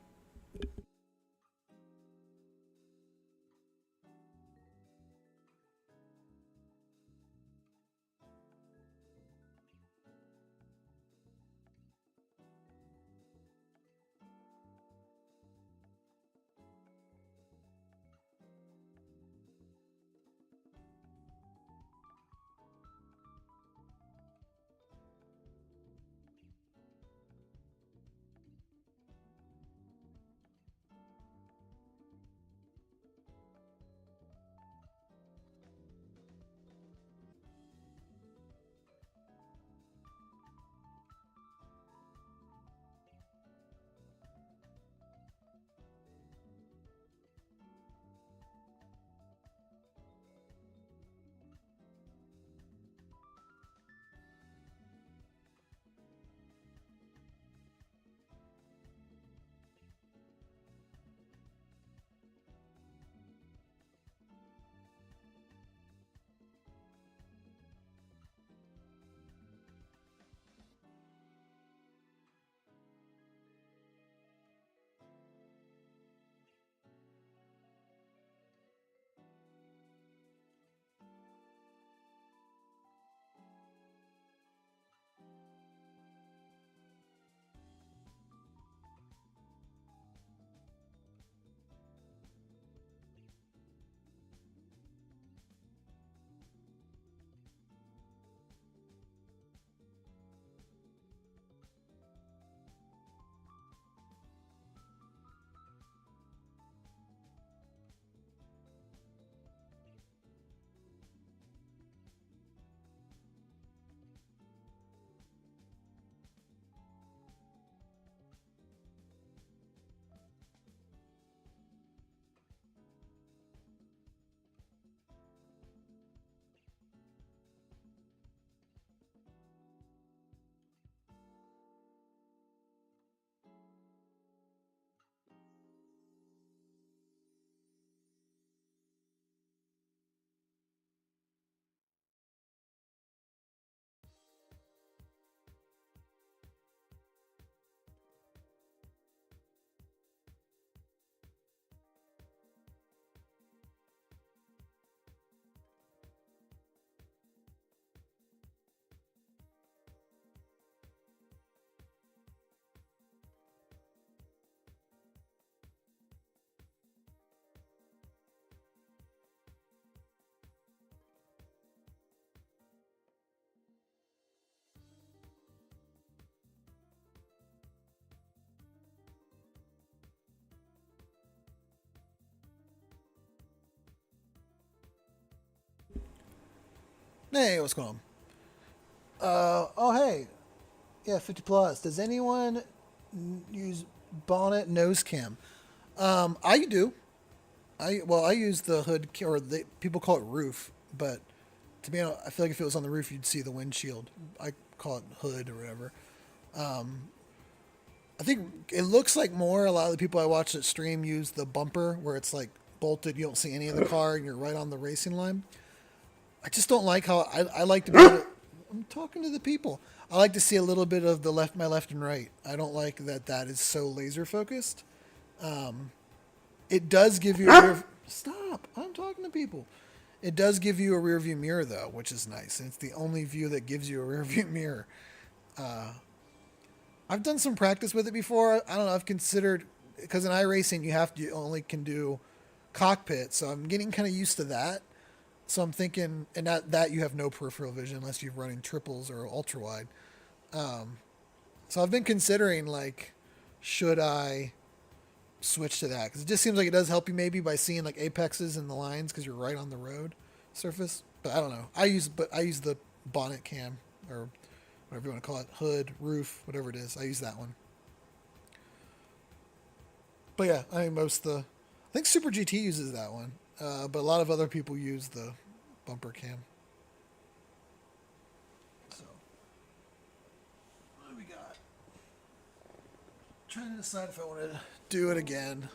Hey, what's going on? Oh, hey. Yeah, 50 plus. Does anyone use bonnet nose cam? I do. I use the hood, or people call it roof, but to be honest, I feel like if it was on the roof, you'd see the windshield. I call it hood or whatever. I think it looks like more. A lot of the people I watch that stream use the bumper, where it's like bolted. You don't see any of the car, and you're right on the racing line. I just don't like how I like to be. I'm talking to the people. I like to see a little bit of my left and right. I don't like that is so laser focused. It does give you stop. I'm talking to people. It does give you a rear view mirror though, which is nice, and it's the only view that gives you a rear view mirror. I've done some practice with it before. I don't know. I've considered, because in iRacing you only can do cockpit, so I'm getting kind of used to that. So I'm thinking, and that you have no peripheral vision unless you're running triples or ultra wide. So I've been considering, like, should I switch to that? Because it just seems like it does help you maybe by seeing like apexes and the lines because you're right on the road surface. But I don't know. I use the bonnet cam, or whatever you want to call it, hood, roof, whatever it is. I use that one. But yeah, I think Super GT uses that one, but a lot of other people use the bumper cam. trying to decide if I want to do it again.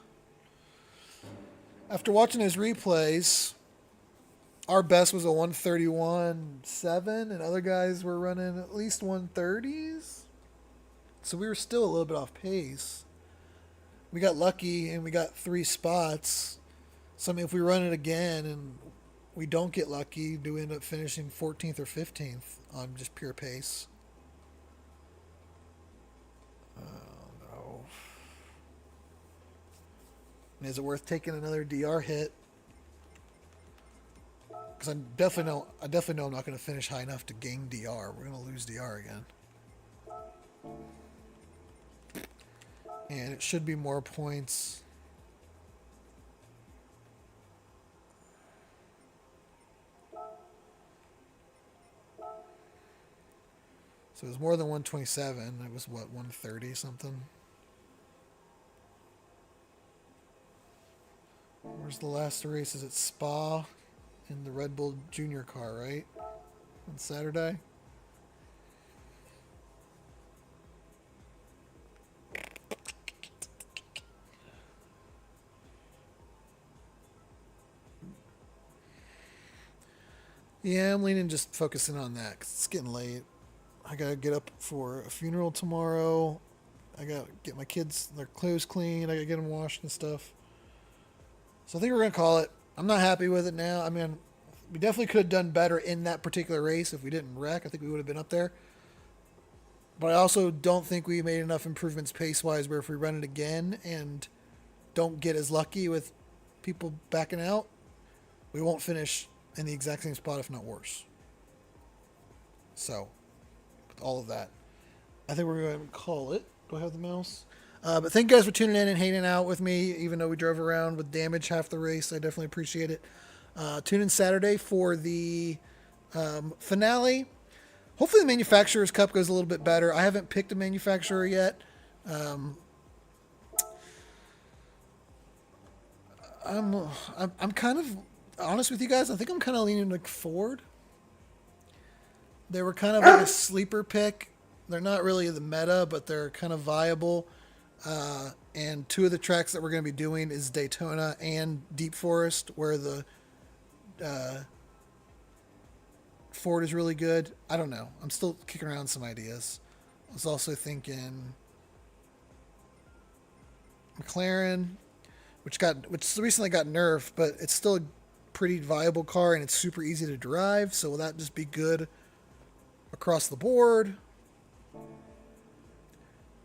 After watching his replays, our best was a 131.7, and other guys were running at least 130s. So we were still a little bit off pace. We got lucky and we got 3 spots. So I mean, if we run it again and we don't get lucky, do we end up finishing 14th or 15th on just pure pace? No. Is it worth taking another DR hit? Because I definitely know I'm not going to finish high enough to gain DR. We're going to lose DR again. And it should be more points. So it was more than 127. It was, what, 130 something? Where's the last race? Is it Spa in the Red Bull Junior car, right? On Saturday? Yeah, I'm leaning just focusing on that because it's getting late. I gotta get up for a funeral tomorrow. I gotta get my kids their clothes clean. I gotta get them washed and stuff. So I think we're gonna call it. I'm not happy with it now. I mean, we definitely could have done better in that particular race if we didn't wreck. I think we would have been up there. But I also don't think we made enough improvements pace-wise where if we run it again and don't get as lucky with people backing out, we won't finish in the exact same spot, if not worse. So, with all of that, I think we're going to call it. Do I have the mouse? But thank you guys for tuning in and hanging out with me, even though we drove around with damage half the race. I definitely appreciate it. Tune in Saturday for the finale. Hopefully the Manufacturer's Cup goes a little bit better. I haven't picked a manufacturer yet. I'm kind of honest with you guys. I think I'm kind of leaning like Ford. They were kind of like a sleeper pick. They're not really the meta, but they're kind of viable. And 2 of the tracks that we're going to be doing is Daytona and Deep Forest, where the Ford is really good. I don't know. I'm still kicking around some ideas. I was also thinking McClaren, which recently got nerfed, but it's still a pretty viable car and it's super easy to drive. So will that just be good across the board?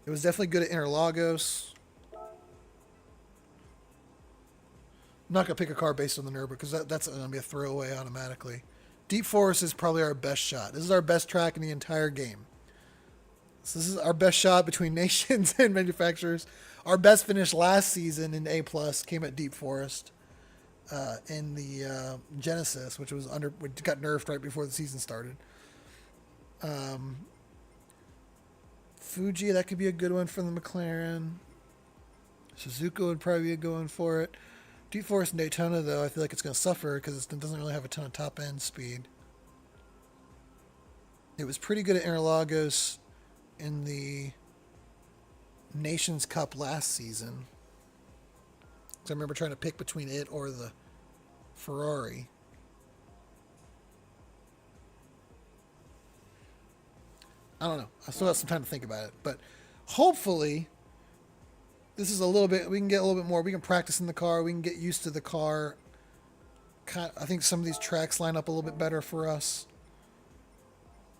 It was definitely good at Interlagos. I'm not going to pick a car based on the Nürburgring because that's going to be a throwaway automatically. Deep Forest is probably our best shot. This is our best track in the entire game. So this is our best shot between nations and manufacturers. Our best finish last season in A+ came at Deep Forest in the Genesis, which got nerfed right before the season started. Fuji, that could be a good one for the McLaren. Suzuka would probably be a good one for it. Deep Forest and Daytona, though, I feel like it's going to suffer because it doesn't really have a ton of top-end speed. It was pretty good at Interlagos in the Nations Cup last season. Because I remember trying to pick between it or the Ferrari. I don't know. I still have some time to think about it. But hopefully, this is a little bit, we can get a little bit more. We can practice in the car. We can get used to the car. I think some of these tracks line up a little bit better for us.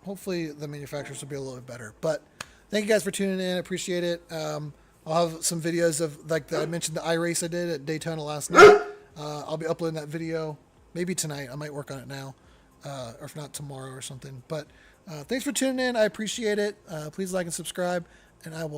Hopefully, the manufacturers will be a little bit better. But thank you guys for tuning in. I appreciate it. I'll have some videos of, I mentioned the iRace I did at Daytona last night. I'll be uploading that video maybe tonight. I might work on it now. Or if not, tomorrow or something. But thanks for tuning in. I appreciate it. Please like and subscribe. And I will